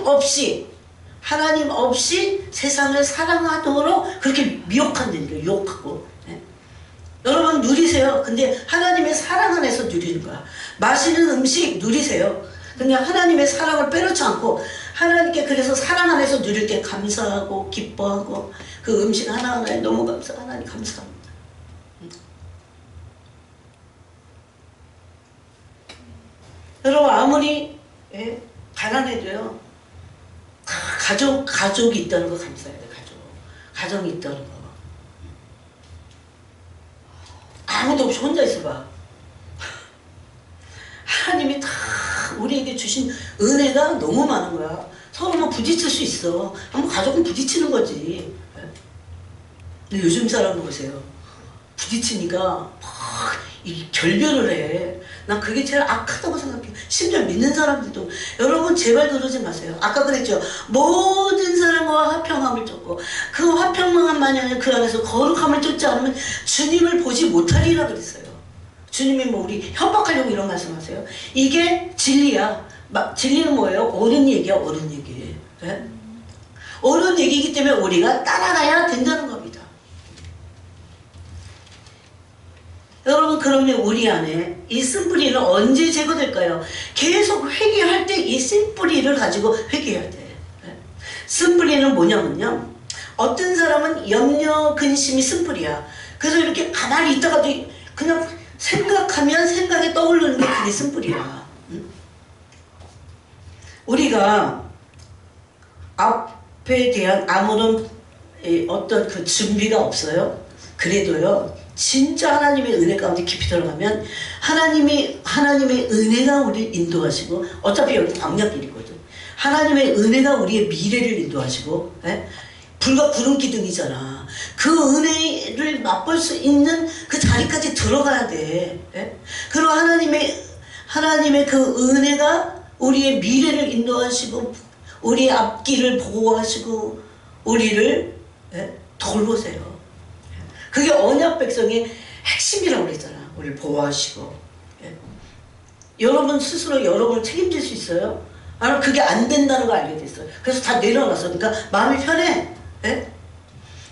없이 세상을 사랑하도록 그렇게 미혹한다는 거예요. 유혹하고. 여러분 누리세요. 근데 하나님의 사랑 안에서 누리는 거야. 맛있는 음식 누리세요. 그냥 하나님의 사랑을 빼놓지 않고 하나님께, 그래서 사랑 안에서 누릴 때 감사하고 기뻐하고 그 음식 하나하나에 너무 하나님 감사합니다. 여러분 아무리 가난해도요, 가족이 있다는 거 감사해야 돼. 가정이 있다는 거. 아무도 없이 혼자 있어봐. 하나님이 다 우리에게 주신 은혜가 너무 많은 거야. 서로 부딪힐 수 있어. 한번 가족은 부딪히는 거지. 근데 요즘 사람 보세요. 부딪히니까 막 결별을 해. 난 그게 제일 악하다고 생각해요. 심지어 믿는 사람들도. 여러분 제발 그러지 마세요. 아까 그랬죠. 모든 사람과 화평함을 쫓고 그 화평만이 아니라 그 안에서 거룩함을 쫓지 않으면 주님을 보지 못하리라 그랬어요. 주님이 우리 협박하려고 이런 말씀하세요. 이게 진리야. 진리는 뭐예요? 옳은 얘기야. 옳은 얘기. 네? 옳은 얘기이기 때문에 우리가 따라가야 된다는 겁니다. 여러분 그러면 우리 안에 이 쓴뿌리는 언제 제거될까요? 계속 회개할 때 이 쓴뿌리를 가지고 회개해야 돼. 쓴뿌리는 뭐냐면요, 어떤 사람은 염려 근심이 쓴뿌리야. 그래서 이렇게 가만히 있다가도 그냥 생각하면 생각에 떠오르는 게 그게 쓴뿌리야. 우리가 앞에 대한 아무런 어떤 그 준비가 없어요. 그래도요, 진짜 하나님의 은혜 가운데 깊이 들어가면 하나님의 은혜가 우리를 인도하시고, 어차피 여기 광야길이거든. 하나님의 은혜가 우리의 미래를 인도하시고, 불과 구름 기둥이잖아. 그 은혜를 맛볼 수 있는 그 자리까지 들어가야 돼. 그리고 하나님의 그 은혜가 우리의 미래를 인도하시고, 우리의 앞길을 보호하시고, 우리를 돌보세요. 그게 언약 백성의 핵심이라고 그랬잖아. 우리를 보호하시고. 여러분 스스로 여러분을 책임질 수 있어요? 나는 그게 안 된다는 걸 알게 됐어요. 그래서 다 내려놨어. 그러니까 마음이 편해.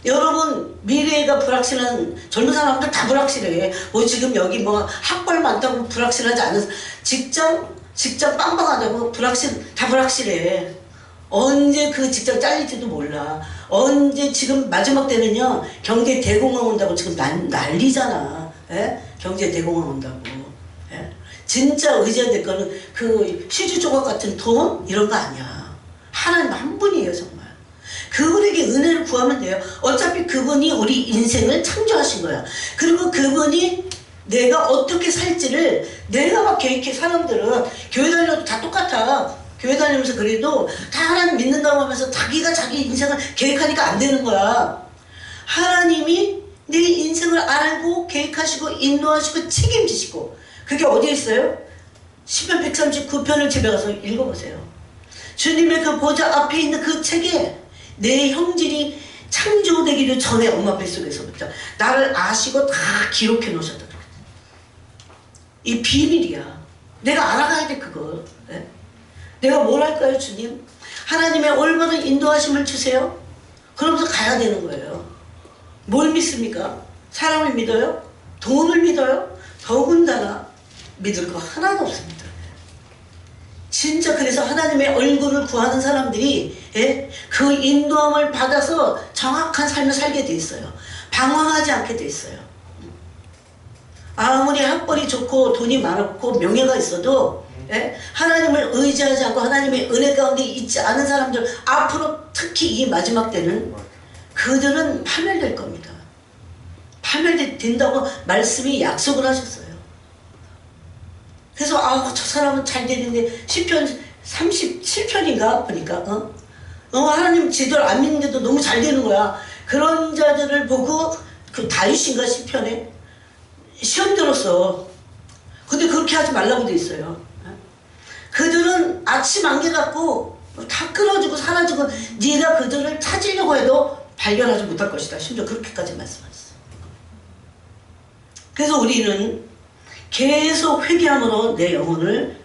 여러분 미래가 불확실한 젊은 사람들 다 불확실해. 지금 여기 학벌 많다고 불확실하지 않은, 직장 빵빵하다고 다 불확실해. 언제 그 직장 잘릴지도 몰라. 언제, 지금 마지막 때는요, 경제 대공황 온다고 지금 난리잖아. 경제 대공황 온다고. 진짜 의지해야 될 거는 그 휴지 조각 같은 돈 이런 거 아니야. 하나님 한 분이에요. 정말 그분에게 은혜를 구하면 돼요. 어차피 그분이 우리 인생을 창조하신 거야. 그리고 그분이 내가 어떻게 살지를 내가 막 계획해. 사람들은 교회 다녀도 다 똑같아. 교회 다니면서 그래도 다 하나님 믿는다고 하면서 자기가 자기 인생을 계획하니까 안 되는 거야. 하나님이 내 인생을 알고 계획하시고 인도하시고 책임지시고, 그게 어디에 있어요? 시편 139편을 집에 가서 읽어보세요. 주님의 그 보좌 앞에 있는 그 책에 내 형질이 창조되기를 전에 엄마 뱃속에서부터 나를 아시고 다 기록해 놓으셨다. 이 비밀이야. 내가 알아가야 돼, 그걸. 네? 내가 뭘 할까요, 주님? 하나님의 올바른 인도하심을 주세요. 그러면서 가야 되는 거예요. 뭘 믿습니까? 사람을 믿어요? 돈을 믿어요? 더군다나 믿을 거 하나도 없습니다. 진짜 그래서 하나님의 얼굴을 구하는 사람들이 그 인도함을 받아서 정확한 삶을 살게 돼 있어요. 방황하지 않게 돼 있어요. 아무리 학벌이 좋고 돈이 많고 명예가 있어도 하나님을 의지하지 않고 하나님의 은혜 가운데 있지 않은 사람들, 앞으로 특히 이 마지막 때는 그들은 파멸될 겁니다. 파멸된다고 말씀이 약속을 하셨어요. 그래서 저 사람은 잘 되는데 시편 37편인가 보니까 하나님 제대로 안 믿는데도 너무 잘 되는 거야. 그런 자들을 보고 그 다윗인가 시편에 시험 들었어. 근데 그렇게 하지 말라고 돼 있어요. 그들은 아침 안개 같고 다 끊어지고 사라지고 네가 그들을 찾으려고 해도 발견하지 못할 것이다. 심지어 그렇게까지 말씀하셨어요. 그래서 우리는 계속 회개함으로 내 영혼을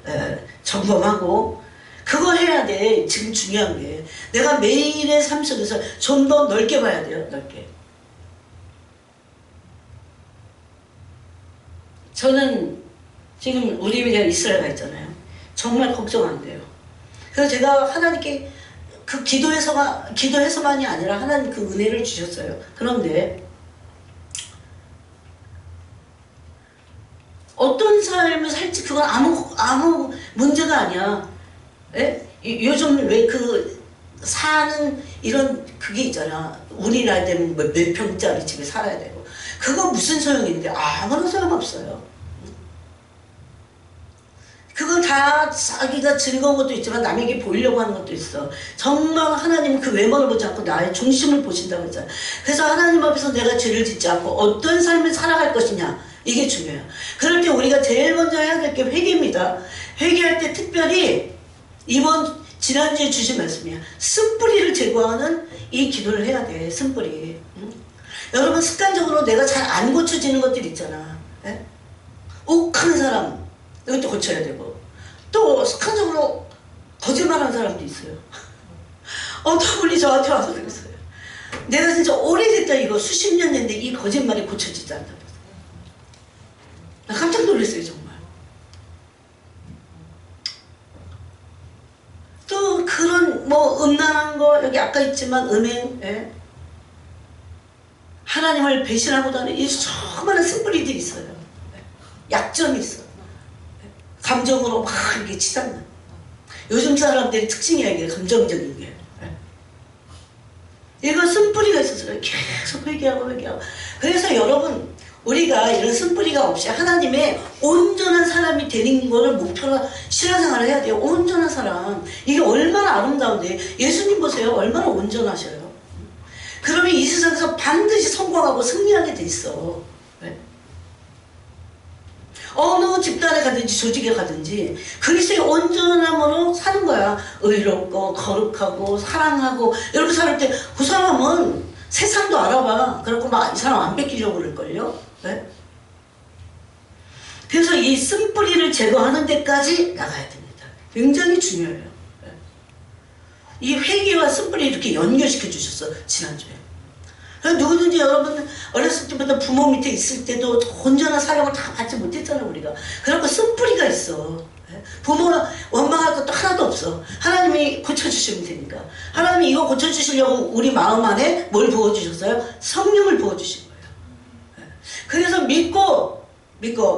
점검하고, 그거 해야 돼. 지금 중요한 게 내가 매일의 삶 속에서 좀 더 넓게 봐야 돼요. 넓게. 저는 지금 우리 민족 이스라엘 가 있잖아요. 정말 걱정 안 돼요. 그래서 제가 하나님께 그 기도해서만이 아니라 하나님 그 은혜를 주셨어요. 그런데 어떤 삶을 살지 그건 아무 문제가 아니야. 요즘 왜 그 사는 이런 그게 있잖아. 우리 나이 되면 몇 평짜리 집에 살아야 되고, 그거 무슨 소용인데? 아무런 소용없어요. 그건 다 자기가 즐거운 것도 있지만 남에게 보이려고 하는 것도 있어. 정말 하나님은 그 외모를 보지 않고 나의 중심을 보신다고 했잖아요. 그래서 하나님 앞에서 내가 죄를 짓지 않고 어떤 삶을 살아갈 것이냐, 이게 중요해요. 그럴 때 우리가 제일 먼저 해야 될 게 회개입니다. 회개할 때 특별히 지난주에 주신 말씀이야. 쓴뿌리를 제거하는 이 기도를 해야 돼. 쓴뿌리. 여러분, 습관적으로 내가 잘 안 고쳐지는 것들 있잖아. 욱하는 사람, 이것도 고쳐야 되고, 또 습관적으로 거짓말하는 사람도 있어요. 어떤 분이 저한테 와서 그랬어요. 내가 진짜 오래됐다, 이거 수십 년 됐는데 이 거짓말이 고쳐지지 않다. 나 깜짝 놀랐어요, 정말. 또 그런 음란한 거, 여기 아까 있지만 음행, 하나님을 배신하고도 하는 이 수많은 쓴뿌리들이 있어요. 약점이 있어. 감정으로 막 이렇게 치닫는. 요즘 사람들의 특징이야, 이게 감정적인 게. 이거 쓴뿌리가 있어서 계속 회개하고. 그래서 여러분, 우리가 이런 쓴뿌리가 없이 하나님의 온전한 사람이 되는 거를 목표로 신앙생활을 해야 돼요. 온전한 사람. 이게 얼마나 아름다운데. 예수님 보세요. 얼마나 온전하셔요. 그러면 이 세상에서 반드시 성공하고 승리하게 돼 있어. 어느 집단에 가든지 조직에 가든지 그리스도의 온전함으로 사는 거야. 의롭고 거룩하고 사랑하고 이렇게 살 때 그 사람은 세상도 알아봐. 그래갖고 막 이 사람 안 뺏기려고 그럴걸요. 그래서 이 쓴뿌리를 제거하는 데까지 나가야 됩니다. 굉장히 중요해요. 이 회개와 쓴뿌리 이렇게 연결시켜 주셨어, 지난주에. 누구든지 여러분 어렸을 때부터 부모 밑에 있을 때도 온전한 사랑을 다 받지 못했잖아, 우리가. 그래갖고 쓴뿌리가 있어. 부모가 원망할 것도 하나도 없어. 하나님이 고쳐주시면 되니까. 하나님이 이거 고쳐주시려고 우리 마음 안에 뭘 부어주셨어요? 성령을 부어주신 거예요. 그래서 믿고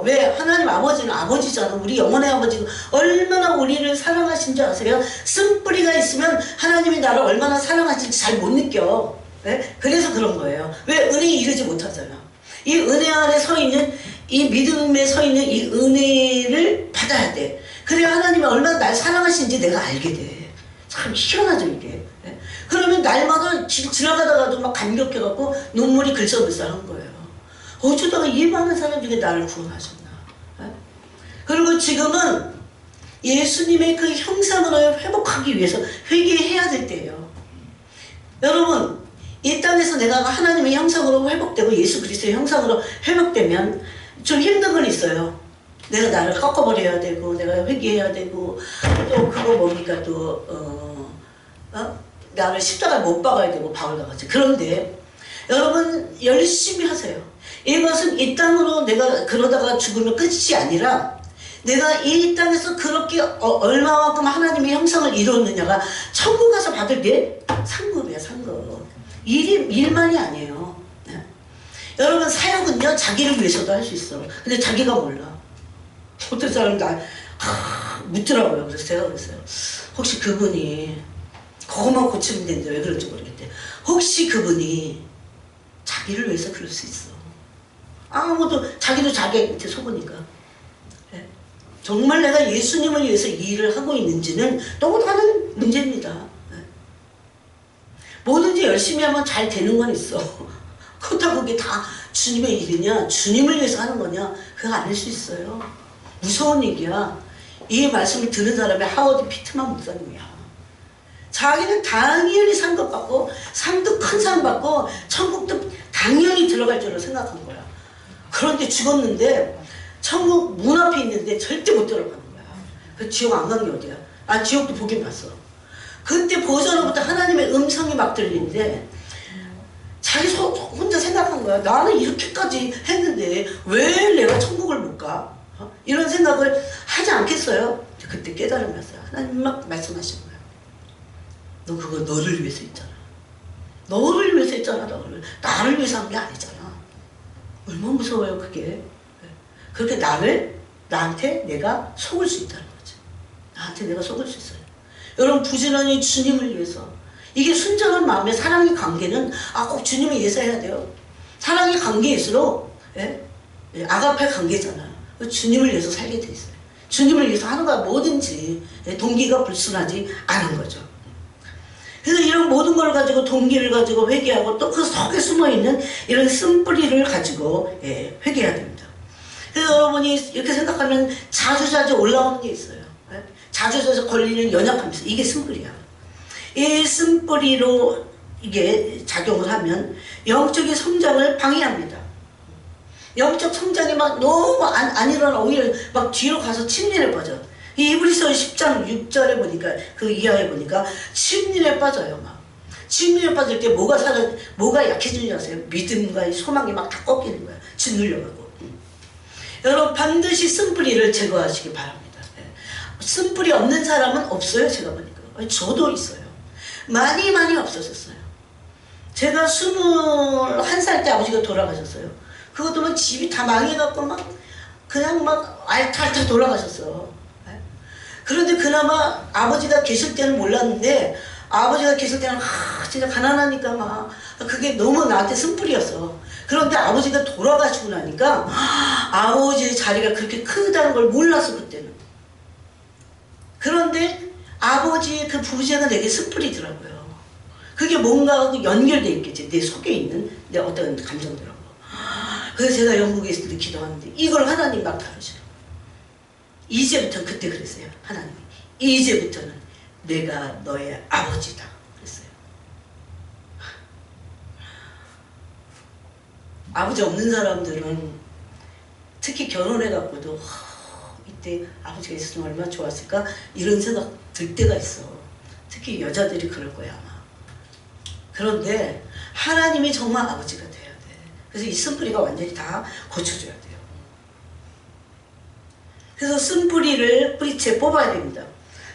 왜 하나님 아버지는 아버지잖아. 우리 영혼의 아버지는 얼마나 우리를 사랑하신 줄 아세요? 쓴뿌리가 있으면 하나님이 나를 얼마나 사랑하실지 잘 못 느껴. 네? 그래서 그런 거예요. 왜 은혜에 이르지 못하잖아. 이 은혜 안에 서 있는, 이 믿음에 서 있는 이 은혜를 받아야 돼. 그래야 하나님이 얼마나 날 사랑하시는지 내가 알게 돼. 참 희한하죠 이게. 네? 그러면 날마다 지나가다가도 막 감격해갖고 눈물이 글썽글썽한 거예요. 어쩌다가 이 많은 사람 중에 나를 구원하셨나. 네? 그리고 지금은 예수님의 그 형상을 회복하기 위해서 회개해야 될 때예요. 여러분, 이 땅에서 내가 하나님의 형상으로 회복되고 예수 그리스도의 형상으로 회복되면 좀 힘든 건 있어요. 내가 나를 꺾어버려야 되고, 내가 회개해야 되고, 또 그거 뭡니까, 또 나를 십자가에 못 박아야 되고, 바울과 같이. 그런데 여러분 열심히 하세요. 이것은 이 땅으로 내가 그러다가 죽으면 끝이 아니라, 내가 이 땅에서 그렇게 얼마만큼 하나님의 형상을 이루었느냐가 천국 가서 받을 게 상급이야, 상급. 일만이 아니에요. 네. 여러분, 사역은요, 자기를 위해서도 할 수 있어. 근데 자기가 몰라. 어떤 사람은 묻더라고요. 그래서 제가 그랬어요. 혹시 그분이, 그것만 고치면 되는데 왜 그런지 모르겠대. 혹시 그분이 자기를 위해서 그럴 수 있어. 자기도 자기한테 속으니까. 네. 정말 내가 예수님을 위해서 이 일을 하고 있는지는 또 다른 문제입니다. 뭐든지 열심히 하면 잘 되는 건 있어. 그렇다고 그게 다 주님의 일이냐, 주님을 위해서 하는 거냐, 그거 아닐 수 있어요. 무서운 얘기야. 이 말씀을 들은 사람이 하워드 피트만 목사님이야. 자기는 당연히 상급 받고, 상도 큰 상 받고, 천국도 당연히 들어갈 줄로 생각한 거야. 그런데 죽었는데, 천국 문 앞에 있는데 절대 못 들어가는 거야. 그 지옥 안 간 게 어디야? 지옥도 보긴 봤어. 그때 보전으로부터 하나님의 음성이 막 들리는데 자기 혼자 생각한 거야. 나는 이렇게까지 했는데 왜 내가 천국을 못 가? 이런 생각을 하지 않겠어요? 그때 깨달음이 왔어요. 하나님 막 말씀하신 거야. 너 그거 너를 위해서 했잖아. 너를 위해서 했잖아. 나를 위해서 한 게 아니잖아. 얼마나 무서워요 그게. 그렇게 나한테 내가 속을 수 있다는 거지. 나한테 내가 속을 수 있어요. 여러분, 부지런히 주님을 위해서. 이게 순전한 마음의 사랑의 관계는 꼭 주님을 위해서 해야 돼요. 사랑의 관계일수록 아가페 관계잖아요. 주님을 위해서 살게 돼 있어요. 주님을 위해서 하는 거야. 뭐든지 동기가 불순하지 않은 거죠. 그래서 이런 모든 걸 가지고 동기를 가지고 회개하고 또 그 속에 숨어있는 이런 쓴뿌리를 가지고 회개해야 됩니다. 그래서 여러분이 이렇게 생각하면 자주자주 올라오는 게 있어요. 자주자주 걸리는 연약함이 있어요. 이게 쓴뿌리야. 이 쓴뿌리로 이게 작용을 하면 영적인 성장을 방해합니다. 영적 성장이 막 너무 안 일어나 오히려 막 뒤로 가서 침륜에 빠져. 이 이브리서 10장 6절에 보니까 그 이하에 보니까 침륜에 빠져요. 막 침륜에 빠질 때 뭐가 약해지는 줄 아세요? 믿음과 소망이 막 다 꺾이는 거야. 짓눌려가고. 여러분, 반드시 쓴뿌리를 제거하시기 바랍니다. 쓴뿌리 없는 사람은 없어요. 제가 보니까. 저도 있어요. 많이 없어졌어요. 제가 21살 때 아버지가 돌아가셨어요. 그것도 막 집이 다 망해갖고 그냥 알탈탈 돌아가셨어. 그런데 그나마 아버지가 계실 때는 몰랐는데, 아버지가 계실 때는 진짜 가난하니까 그게 너무 나한테 쓴뿌리였어. 그런데 아버지가 돌아가시고 나니까 아버지의 자리가 그렇게 크다는 걸 몰랐어 그때는. 그런데 아버지의 그 부재가 내게 쓴뿌리더라고요. 그게 뭔가 연결돼 있겠지. 내 속에 있는 내 어떤 감정들하고. 그래서 제가 영국에 있을 때 기도하는데 이걸 하나님 막 다루셔요. 이제부터 그때 그랬어요. 하나님이. 이제부터는 내가 너의 아버지다. 그랬어요. 아버지 없는 사람들은 특히 결혼해갖고도 이때 아버지가 있었으면 얼마나 좋았을까? 이런 생각 들 때가 있어. 특히 여자들이 그럴 거야 아마. 그런데 하나님이 정말 아버지가 돼야 돼. 그래서 이 쓴뿌리가 완전히 다 고쳐줘야 돼요. 그래서 쓴뿌리를 뿌리채 뽑아야 됩니다.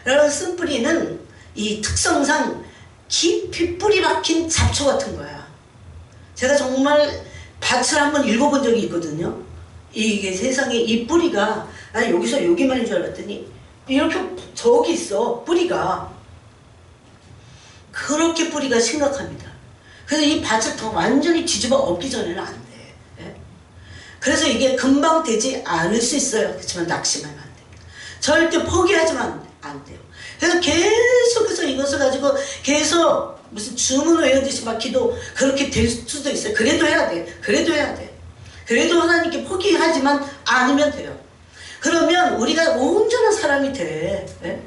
여러분, 쓴뿌리는 이 특성상 깊이 뿌리 박힌 잡초 같은 거야. 제가 정말 밭을 한번 읽어본 적이 있거든요. 이게 세상에 이 뿌리가, 난 여기서 여기만인 줄 알았더니 이렇게 저기 있어 뿌리가. 그렇게 뿌리가 심각합니다. 그래서 이 밭을 더 완전히 뒤집어 엎기 전에는 안 돼. 예? 그래서 이게 금방 되지 않을 수 있어요. 그렇지만 낙심하면 안 됩니다. 절대 포기하지만 안 돼요. 그래서 계속해서 이것을 가지고 계속 무슨 주문을 외우듯이 막 기도, 그렇게 될 수도 있어요. 그래도 해야 돼. 그래도 해야 돼. 그래도 하나님께 포기하지만 않으면 돼요. 그러면 우리가 온전한 사람이 돼. 예?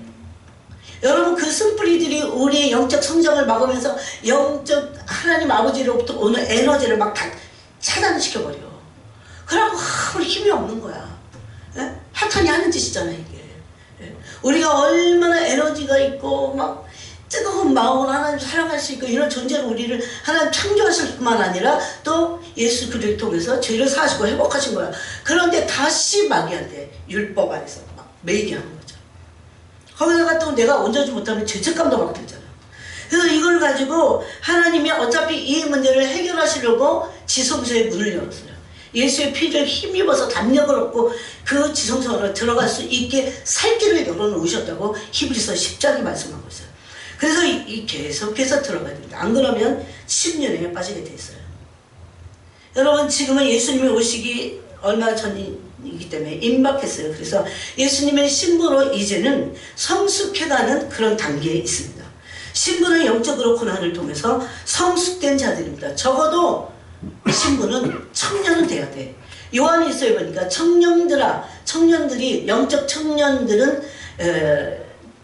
여러분, 그 쓴뿌리들이 우리의 영적 성장을 막으면서 영적 하나님 아버지로부터 오는 에너지를 막 다 차단시켜버려. 그러고 아무리 힘이 없는 거야. 예? 사탄이 하는 짓이잖아 이게. 예? 우리가 얼마나 에너지가 있고 막 뜨거운 마음으로 하나님 사랑할 수 있고 이런 존재로 우리를 하나님 창조하실 뿐만 아니라 또 예수 그리스도를 통해서 죄를 사하시고 회복하신 거야. 그런데 다시 마귀한테 율법 안에서 막 매이게 하는 거죠. 거기다가 또 내가 얹어주지 못하면 죄책감도 막 들잖아. 그래서 이걸 가지고 하나님이 어차피 이 문제를 해결하시려고 지성소에 문을 열었어요. 예수의 피를 힘입어서 담력을 얻고 그 지성소로 들어갈 수 있게 살 길을 열어놓으셨다고 히브리서 10장이 말씀하고 있어요. 그래서 계속해서 들어가야 됩니다. 안 그러면 10년에 빠지게 돼 있어요. 여러분, 지금은 예수님이 오시기 얼마 전이기 때문에 임박했어요. 그래서 예수님의 신부로 이제는 성숙해가는 그런 단계에 있습니다. 신부는 영적으로 고난을 통해서 성숙된 자들입니다. 적어도 신부는 청년은 돼야 돼. 요한일서에 보니까 청년들이 영적 청년들은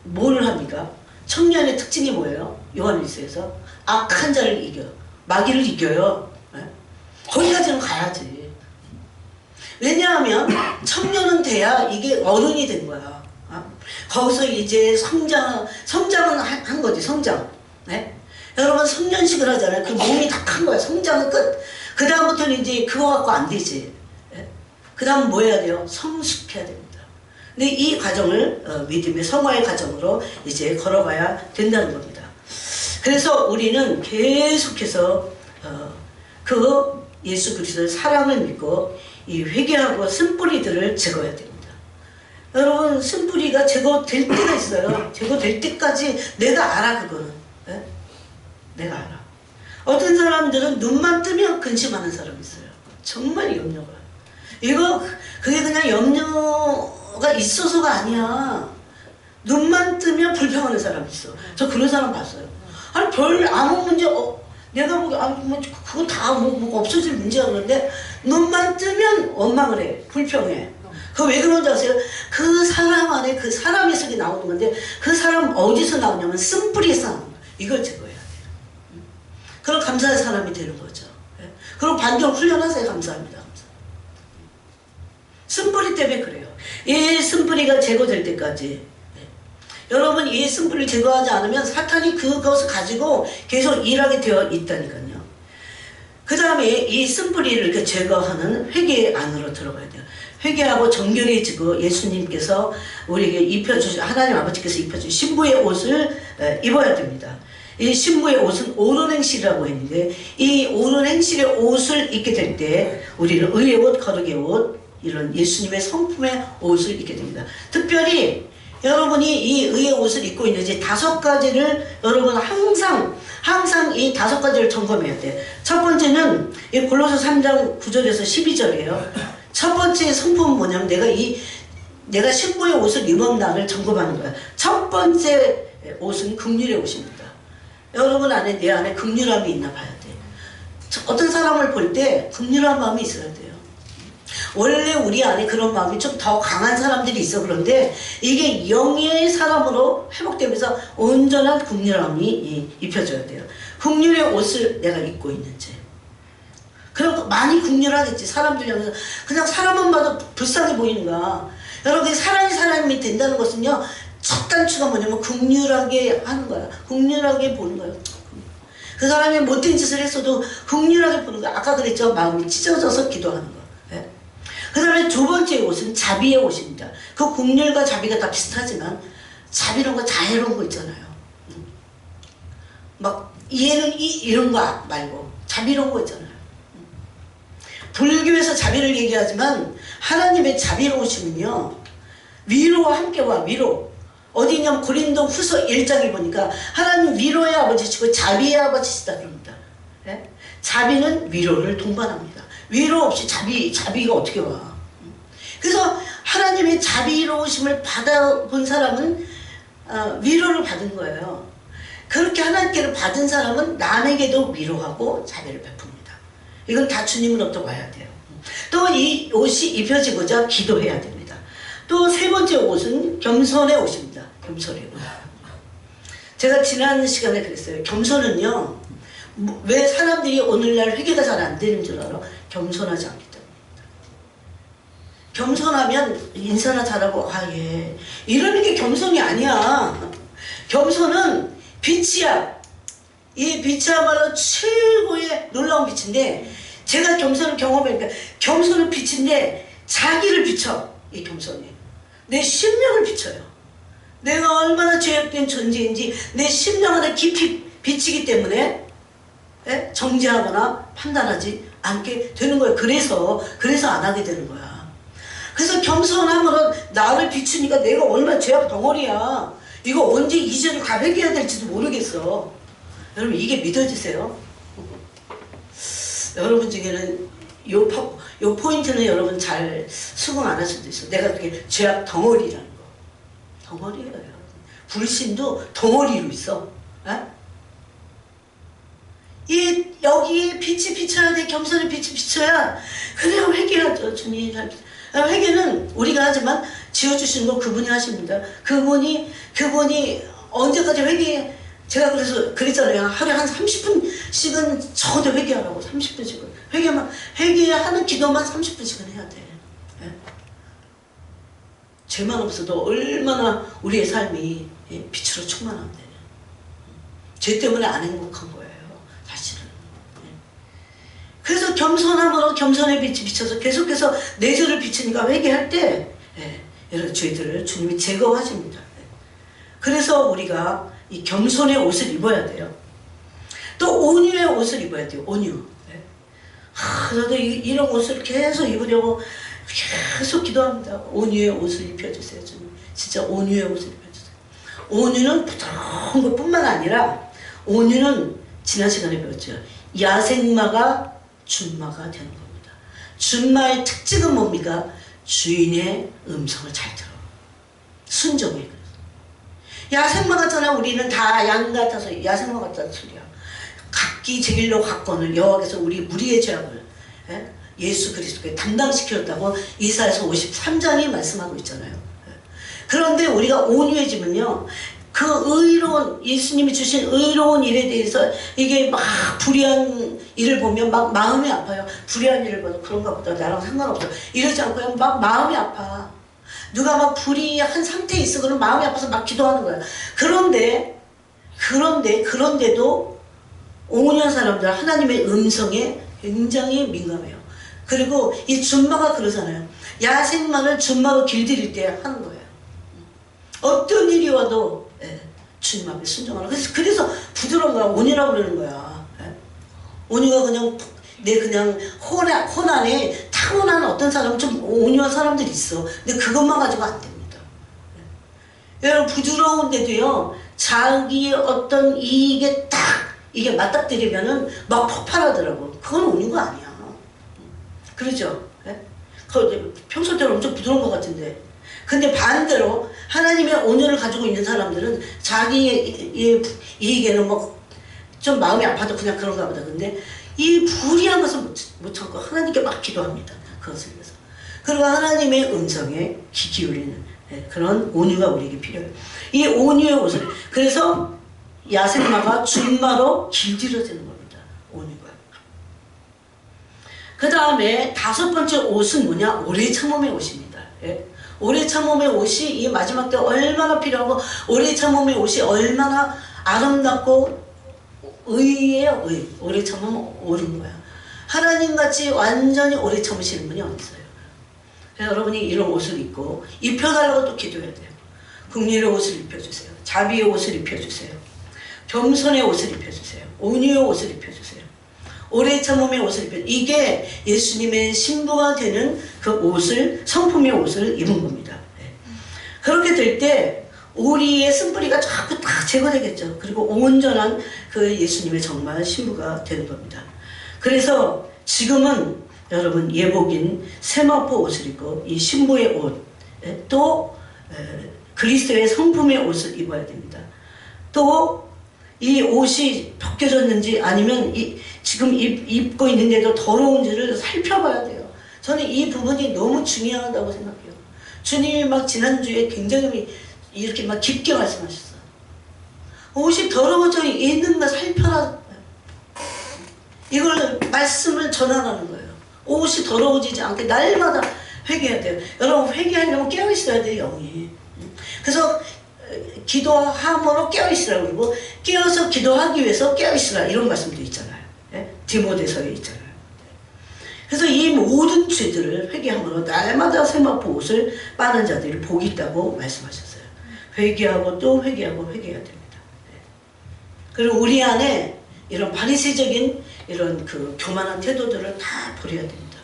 뭘 합니까? 청년의 특징이 뭐예요? 요한일서에서 악한 자를 이겨, 마귀를 이겨요. 거기까지는 가야지. 왜냐하면 청년은 돼야 이게 어른이 된 거야. 거기서 이제 성장은 한 거지. 성장. 네? 여러분, 성년식을 하잖아요. 그 몸이 다 큰 거야. 성장은 끝. 그 다음부터는 이제 그거 갖고 안 되지. 네? 그 다음 뭐 해야 돼요? 성숙해야 됩니다. 근데 이 과정을 믿음의 성화의 과정으로 이제 걸어가야 된다는 겁니다. 그래서 우리는 계속해서 그 예수 그리스도의 사랑을 믿고 이 회개하고 쓴뿌리들을 제거해야 됩니다. 여러분, 쓴뿌리가 제거될 때가 있어요. 제거될 때까지 내가 알아, 그거는. 네? 내가 알아. 어떤 사람들은 눈만 뜨면 근심하는 사람이 있어요. 정말 염려가. 그게 그냥 염려가 있어서가 아니야. 눈만 뜨면 불평하는 사람이 있어. 저 그런 사람 봤어요. 아니, 아무 문제, 내가 그거 다 없어질 문제야. 그런데 눈만 뜨면 원망을 해. 불평해. 그 왜 그런지 아세요? 그 사람 안에 그 사람의 속에 나오는 건데 그 사람 어디서 나오냐면 쓴뿌리에서 나오는 거야. 이걸 제거해야 돼요. 그럼 감사의 사람이 되는 거죠. 그리고 반경 훈련하세요. 감사합니다. 쓴뿌리 때문에 그래요. 이 쓴뿌리가 제거될 때까지. 여러분, 이 쓴뿌리를 제거하지 않으면 사탄이 그것을 가지고 계속 일하게 되어 있다니까요. 그 다음에 이 쓴뿌리를 이렇게 제거하는 회개 안으로 들어가야 돼요. 회개하고 정결해지고 예수님께서 우리에게 하나님 아버지께서 입혀준 신부의 옷을 입어야 됩니다. 이 신부의 옷은 옳은 행실이라고 했는데 이 옳은 행실의 옷을 입게 될 때 우리는 의의 옷, 거룩의 옷, 이런 예수님의 성품의 옷을 입게 됩니다. 특별히 여러분이 이 의의 옷을 입고 있는지 5가지를 여러분 항상 이 5가지를 점검해야 돼. 첫 번째는 이 골로새 3장 9절에서 12절이에요. 첫 번째 성품은 뭐냐면 내가 신부의 옷을 입었나를 점검하는 거야. 첫 번째 옷은 긍휼의 옷입니다. 여러분 안에, 내 안에 긍휼함이 있나 봐야 돼. 어떤 사람을 볼 때 긍휼한 마음이 있어야 돼요. 원래 우리 안에 그런 마음이 좀 더 강한 사람들이 있어. 그런데 이게 영의 사람으로 회복되면서 온전한 긍휼함이 입혀져야 돼요. 긍휼의 옷을 내가 입고 있는지. 그럼 많이 긍휼하겠지. 사람들 향해서 그냥 사람만 봐도 불쌍해 보이는 거야. 여러분, 사람이 된다는 것은요, 첫 단추가 뭐냐면 긍휼하게 하는 거야. 긍휼하게 보는 거야. 그 사람이 못된 짓을 했어도 긍휼하게 보는 거야. 아까 그랬죠. 마음이 찢어져서 기도하는 거. 예? 그 다음에 두 번째 옷은 자비의 옷입니다. 그 긍휼과 자비가 다 비슷하지만 자비로운 거, 자애로운 거 있잖아요. 막 얘는 이런 거 말고 자비로운 거 있잖아요. 불교에서 자비를 얘기하지만 하나님의 자비로우심은요, 위로와 함께 와. 위로 어디 있냐면 고린도 후서 1장에 보니까 하나님 위로의 아버지시고 자비의 아버지시다 그럽니다. 예? 자비는 위로를 동반합니다. 위로 없이 자비가 어떻게 와? 그래서 하나님의 자비로우심을 받아본 사람은 위로를 받은 거예요. 그렇게 하나님께로 받은 사람은 남에게도 위로하고 자비를 베풉니다. 이건 다 주님으로부터 와야 돼요. 또 이 옷이 입혀지고자 기도해야 됩니다. 또 세 번째 옷은 겸손의 옷입니다. 겸손의 옷. 제가 지난 시간에 그랬어요. 겸손은요, 왜 사람들이 오늘날 회개가 잘 안 되는 줄 알아? 겸손하지 않기 때문입니다. 겸손하면 인사나 잘하고 예 이러는 게 겸손이 아니야. 겸손은 빛이야. 이 빛이야말로 최고의 놀라운 빛인데, 제가 겸손을 경험하니까 겸손은 빛인데 자기를 비춰. 이 겸손이 내 심령을 비춰요. 내가 얼마나 죄악된 존재인지 내 심령 안에 깊이 비치기 때문에 정죄하거나 판단하지 않게 되는 거예요. 그래서 안 하게 되는 거야. 그래서 겸손함으로 나를 비추니까 내가 얼마나 죄악 덩어리야. 이거 언제 이 죄를 다 회개해야 될지도 모르겠어. 여러분, 이게 믿어지세요? 여러분 중에는 요 포인트는 여러분 잘 수긍 안 할 수도 있어. 내가 그게 죄악 덩어리라는 거. 덩어리예요, 여러분. 불신도 덩어리로 있어. 여기에 빛이 비쳐야 돼. 겸손의 빛이 비쳐야. 그래야 회개하죠. 주님이 회개는 우리가 하지만 지어주시는 거 그분이 하십니다. 그분이 언제까지 회개, 제가 그래서 그랬잖아요. 하루에 한 30분씩은 적어도 회개하라고. 30분씩은. 회개하는 기도만 30분씩은 해야 돼. 죄만 없어도 얼마나 우리의 삶이 빛으로 충만한데. 죄 때문에 안 행복한 거예요. 사실은. 그래서 겸손함으로 겸손의 빛이 비쳐서 계속해서 내 죄를 비추니까 회개할 때 이런 죄들을 주님이 제거하십니다. 그래서 우리가 이 겸손의 옷을 입어야 돼요. 또 온유의 옷을 입어야 돼요. 온유. 저도 이런 옷을 계속 입으려고 계속 기도합니다. 온유의 옷을 입혀주세요. 주님. 진짜 온유의 옷을 입혀주세요. 온유는 부드러운 것뿐만 아니라, 온유는 지난 시간에 배웠죠. 야생마가 준마가 되는 겁니다. 준마의 특징은 뭡니까? 주인의 음성을 잘 들어. 순종해. 야생마 같잖아. 우리는 다 양 같아서 야생마 같다는 소리야. 각기 제 길로 갔거늘 여호와께서 우리의 죄악을 예수 그리스도께 담당시켰다고 이사야서 53장이 말씀하고 있잖아요. 그런데 우리가 온유해지면요, 그 의로운, 예수님이 주신 의로운 일에 대해서 이게 막 불의한 일을 보면 막 마음이 아파요. 불의한 일을 봐도 그런가 보다, 나랑 상관없어, 이러지 않고 막 마음이 아파. 누가 막 불의한 상태에 있어. 그러면 마음이 아파서 막 기도하는 거야. 그런데도 온유한 사람들 하나님의 음성에 굉장히 민감해요. 그리고 이 준마가 그러잖아요. 야생마를 준마로 길들일 때 하는 거예요. 어떤 일이 와도 주님 앞에 순종하라. 그래서 부드러운 거야. 온유라고 그러는 거야. 온유가 그냥 호난에 타고난 어떤 사람은 좀 온유한 사람들이 있어. 근데 그것만 가지고 안 됩니다. 여러분, 부드러운데도요, 자기의 어떤 이익에 이게 맞닥뜨리면은 막 폭발하더라고. 그건 온유가 아니야. 그러죠? 평소 때는 엄청 부드러운 것 같은데. 근데 반대로 하나님의 온유를 가지고 있는 사람들은 자기의 이익에는 좀 마음이 아파도 그냥 그런가 보다. 근데 이 불의한 것을 못 참고 하나님께 막 기도합니다. 그것을 위해서. 그리고 하나님의 음성에 귀 기울이는 그런 온유가 우리에게 필요해요. 이 온유의 옷을, 그래서 야생마가 준마로 길들여지는 겁니다. 온유가. 그 다음에 다섯 번째 옷은 뭐냐? 오래 참음의 옷입니다. 오래 참음의 옷이 이 마지막 때 얼마나 필요하고, 오래 참음의 옷이 얼마나 아름답고 의예요. 오래 참으면 옳은 거야. 하나님같이 완전히 오래 참으시는 분이 어디 있어요? 여러분이 이런 옷을 입고 입혀달라고 또 기도해야 돼요. 긍휼의 옷을 입혀주세요. 자비의 옷을 입혀주세요. 겸손의 옷을 입혀주세요. 온유의 옷을 입혀주세요. 오래 참음의 옷을 입혀주세요. 이게 예수님의 신부가 되는 그 옷을, 성품의 옷을 입은 겁니다. 그렇게 될 때 우리의 쓴뿌리가 자꾸 다 제거되겠죠. 그리고 온전한 그 예수님의 정말 신부가 되는 겁니다. 그래서 지금은 여러분 예복인 세마포 옷을 입고 이 신부의 옷, 또 그리스도의 성품의 옷을 입어야 됩니다. 또 이 옷이 벗겨졌는지 아니면 지금 입고 있는데도 더러운지를 살펴봐야 돼요. 저는 이 부분이 너무 중요하다고 생각해요. 주님이 막 지난주에 굉장히 이렇게 막 깊게 말씀하셨어요. 옷이 더러워져 있는가 살펴라. 이걸 말씀을 전하라는 거예요. 옷이 더러워지지 않게 날마다 회개해야 돼요. 여러분 회개하려면 깨어있어야 돼요. 영이. 그래서 기도함으로 깨어있으라고 그러고 깨어서 기도하기 위해서 깨어있으라 이런 말씀도 있잖아요. 디모데서에 있잖아요. 그래서 이 모든 죄들을 회개함으로 날마다 세마포 옷을 빠는 자들이 복이 있다고 말씀하셨어요. 회개하고 또 회개하고 회개해야 됩니다. 그리고 우리 안에 이런 바리새적인 이런 그 교만한 태도들을 다 버려야 됩니다.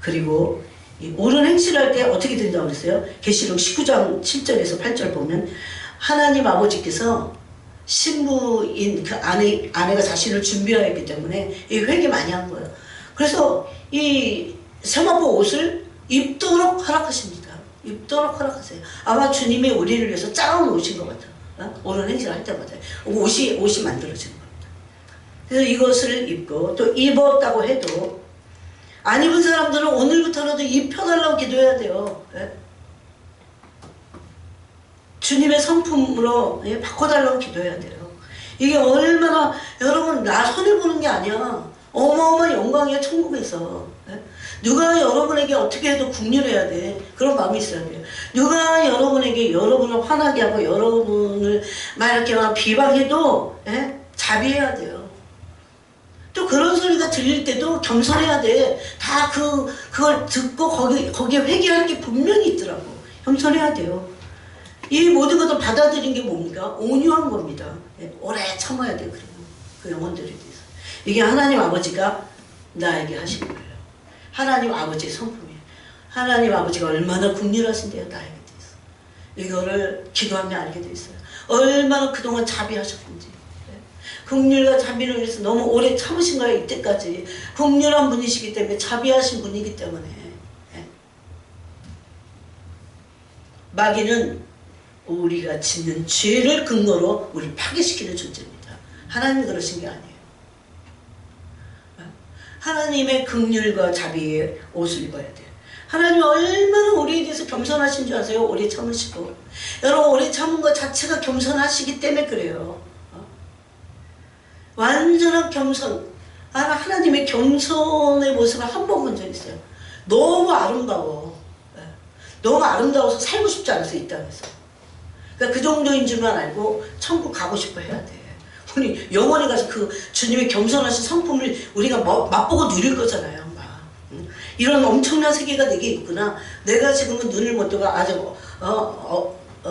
그리고 이 옳은 행실을 할 때 어떻게 된다고 그랬어요? 계시록 19장 7절에서 8절 보면 하나님 아버지께서 신부인 그 아내가 자신을 준비하였기 때문에 이 회개 많이 한 거예요. 그래서 이 세마포 옷을 입도록 허락하십니다. 입도록 허락하세요. 아마 주님이 우리를 위해서 짜온 옷인 것 같아요. 옳은 행실을 할 때마다 옷이 만들어지는 겁니다. 그래서 이것을 입고 또 입었다고 해도 안 입은 사람들은 오늘부터라도 입혀달라고 기도해야 돼요. 주님의 성품으로 바꿔달라고 기도해야 돼요. 이게 얼마나 여러분 나 손해보는 게 아니야. 어마어마한 영광이야 천국에서. 누가 여러분에게 어떻게 해도 국률해야 돼. 그런 마음이 있어야 돼요. 누가 여러분에게 여러분을 화나게 하고 여러분을 막 이렇게 막 비방해도 자비해야 돼요. 또 그런 소리가 들릴 때도 겸손해야 돼. 다 그걸 듣고 거기에 회개할 게 분명히 있더라고. 겸손해야 돼요. 이 모든 것을 받아들인 게 뭡니까? 온유한 겁니다. 오래 참아야 돼요. 그 영혼들에 대해서. 이게 하나님 아버지가 나에게 하신 거예요. 하나님 아버지의 성품이에요. 하나님 아버지가 얼마나 긍휼하신데요. 나에게 대해서. 이거를 기도하며 알게 돼 있어요. 얼마나 그동안 자비하셨는지. 긍휼과 자비를 위해서 너무 오래 참으신 거예요. 이때까지. 긍휼한 분이시기 때문에 자비하신 분이기 때문에. 마귀는 우리가 짓는 죄를 근거로 우리를 파괴시키는 존재입니다. 하나님은 그러신 게 아니에요. 하나님의 긍휼과 자비의 옷을 입어야 돼요. 하나님이 얼마나 우리에 대해서 겸손하신 줄 아세요? 오래 참으시고. 여러분 오래 참은 것 자체가 겸손하시기 때문에 그래요. 완전한 겸손. 하나님의 겸손의 모습을 한 번 본 적 있어요. 너무 아름다워. 너무 아름다워서 살고 싶지 않아서 이 땅에서. 그러니까 그 정도인 줄만 알고 천국 가고 싶어 해야 돼. 우리 영원히 가서 그 주님의 겸손하신 성품을 우리가 맛보고 누릴 거잖아요. 이런 엄청난 세계가 내게 있구나. 내가 지금은 눈을 못 뜨고 아주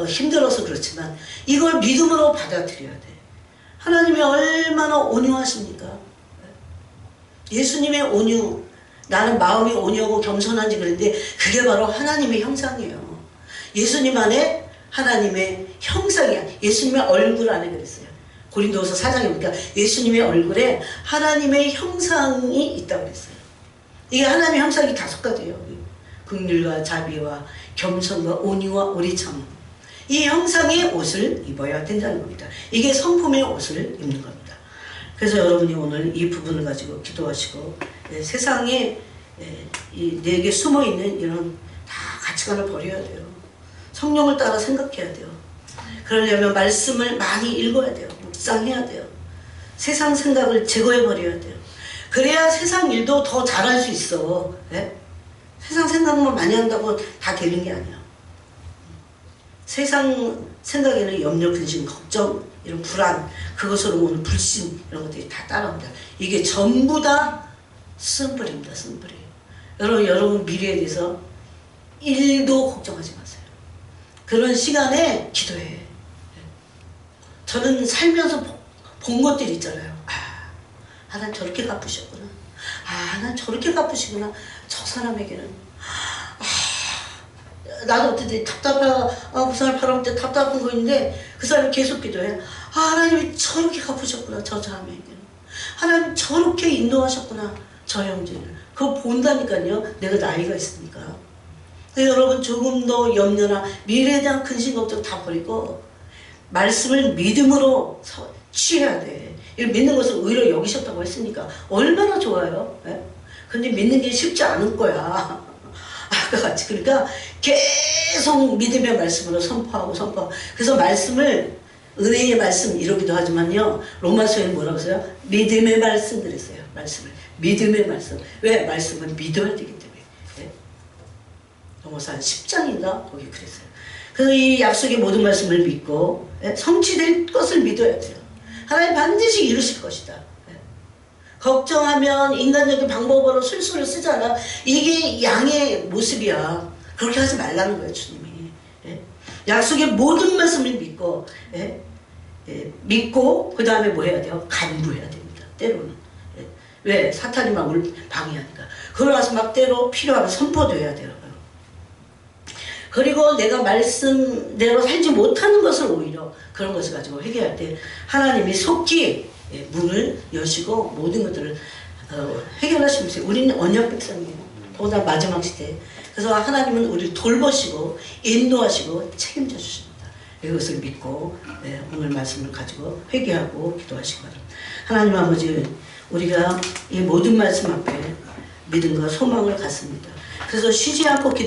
힘들어서 그렇지만 이걸 믿음으로 받아들여야 돼. 하나님이 얼마나 온유하십니까? 예수님의 온유, 나는 마음이 온유하고 겸손한지 그랬는데 그게 바로 하나님의 형상이에요. 예수님 안에 하나님의 형상이야. 예수님의 얼굴 안에 그랬어요. 고린도후서 4장에 보니까 예수님의 얼굴에 하나님의 형상이 있다고 그랬어요. 이게 하나님의 형상이 5가지예요. 긍휼과 자비와 겸손과 온유와 오래참. 이 형상의 옷을 입어야 된다는 겁니다. 이게 성품의 옷을 입는 겁니다. 그래서 여러분이 오늘 이 부분을 가지고 기도하시고 세상에 내게 숨어있는 이런 다 가치관을 버려야 돼요. 성령을 따라 생각해야 돼요. 그러려면 말씀을 많이 읽어야 돼요. 묵상해야 돼요. 세상 생각을 제거해버려야 돼요. 그래야 세상 일도 더 잘할 수 있어. 세상 생각만 많이 한다고 다 되는 게 아니야. 세상 생각에는 염려, 근심, 걱정, 이런 불안, 그것으로 오는 불신 이런 것들이 다 따라옵니다. 이게 전부 다 쓴뿌리입니다. 쓴뿌리. 여러분 미래에 대해서 1도 걱정하지 마세요. 그런 시간에 기도해. 저는 살면서 본 것들이 있잖아요. 난 저렇게 갚으셨구나. 난 저렇게 갚으시구나. 저 사람에게는 나도 어떻게 그 사람 바람 때 답답한 거 있는데 그 사람이 계속 기도해. 아, 하나님이 저렇게 갚으셨구나, 저 자매에게는. 하나님 저렇게 인도하셨구나, 저 형제를. 그거 본다니까요. 내가 나이가 있으니까. 여러분 조금 더 염려나 미래에 대한 근심 걱정 다 버리고 말씀을 믿음으로 취해야 돼. 이 믿는 것을 의로 여기셨다고 했으니까 얼마나 좋아요. 예? 근데 믿는 게 쉽지 않을 거야. 아까 같이. 그러니까 계속 믿음의 말씀으로 선포하고. 그래서 말씀을 은혜의 말씀 이러기도 하지만요. 로마서에 뭐라고 써요? 믿음의 말씀 그랬어요. 말씀을. 믿음의 말씀. 왜? 말씀은 믿어야 되기 때문에. 예? 로마서 한 10장인가? 거기 그랬어요. 그래서 이 약속의 모든 말씀을 믿고 예? 성취될 것을 믿어야 돼요. 하나님 반드시 이루실 것이다. 예? 걱정하면 인간적인 방법으로 술수를 쓰잖아. 이게 양의 모습이야. 그렇게 하지 말라는 거예요, 주님이. 예? 약속의 모든 말씀을 믿고 예? 예? 믿고 그 다음에 뭐 해야 돼요? 간구해야 됩니다. 때로는. 예? 왜? 사탄이 막 방해하니까. 그러나서 막 때로 필요하면 선포도 해야 돼요. 그리고 내가 말씀대로 살지 못하는 것을 오히려 그런 것을 가지고 회개할 때 하나님이 속히 문을 여시고 모든 것들을 해결하시면서 우리는 언약 백성이에요. 더구나 마지막 시대에. 그래서 하나님은 우리를 돌보시고 인도하시고 책임져 주십니다. 이것을 믿고 오늘 말씀을 가지고 회개하고 기도하시기 바랍니다. 하나님 아버지, 우리가 이 모든 말씀 앞에 믿음과 소망을 갖습니다. 그래서 쉬지 않고 기도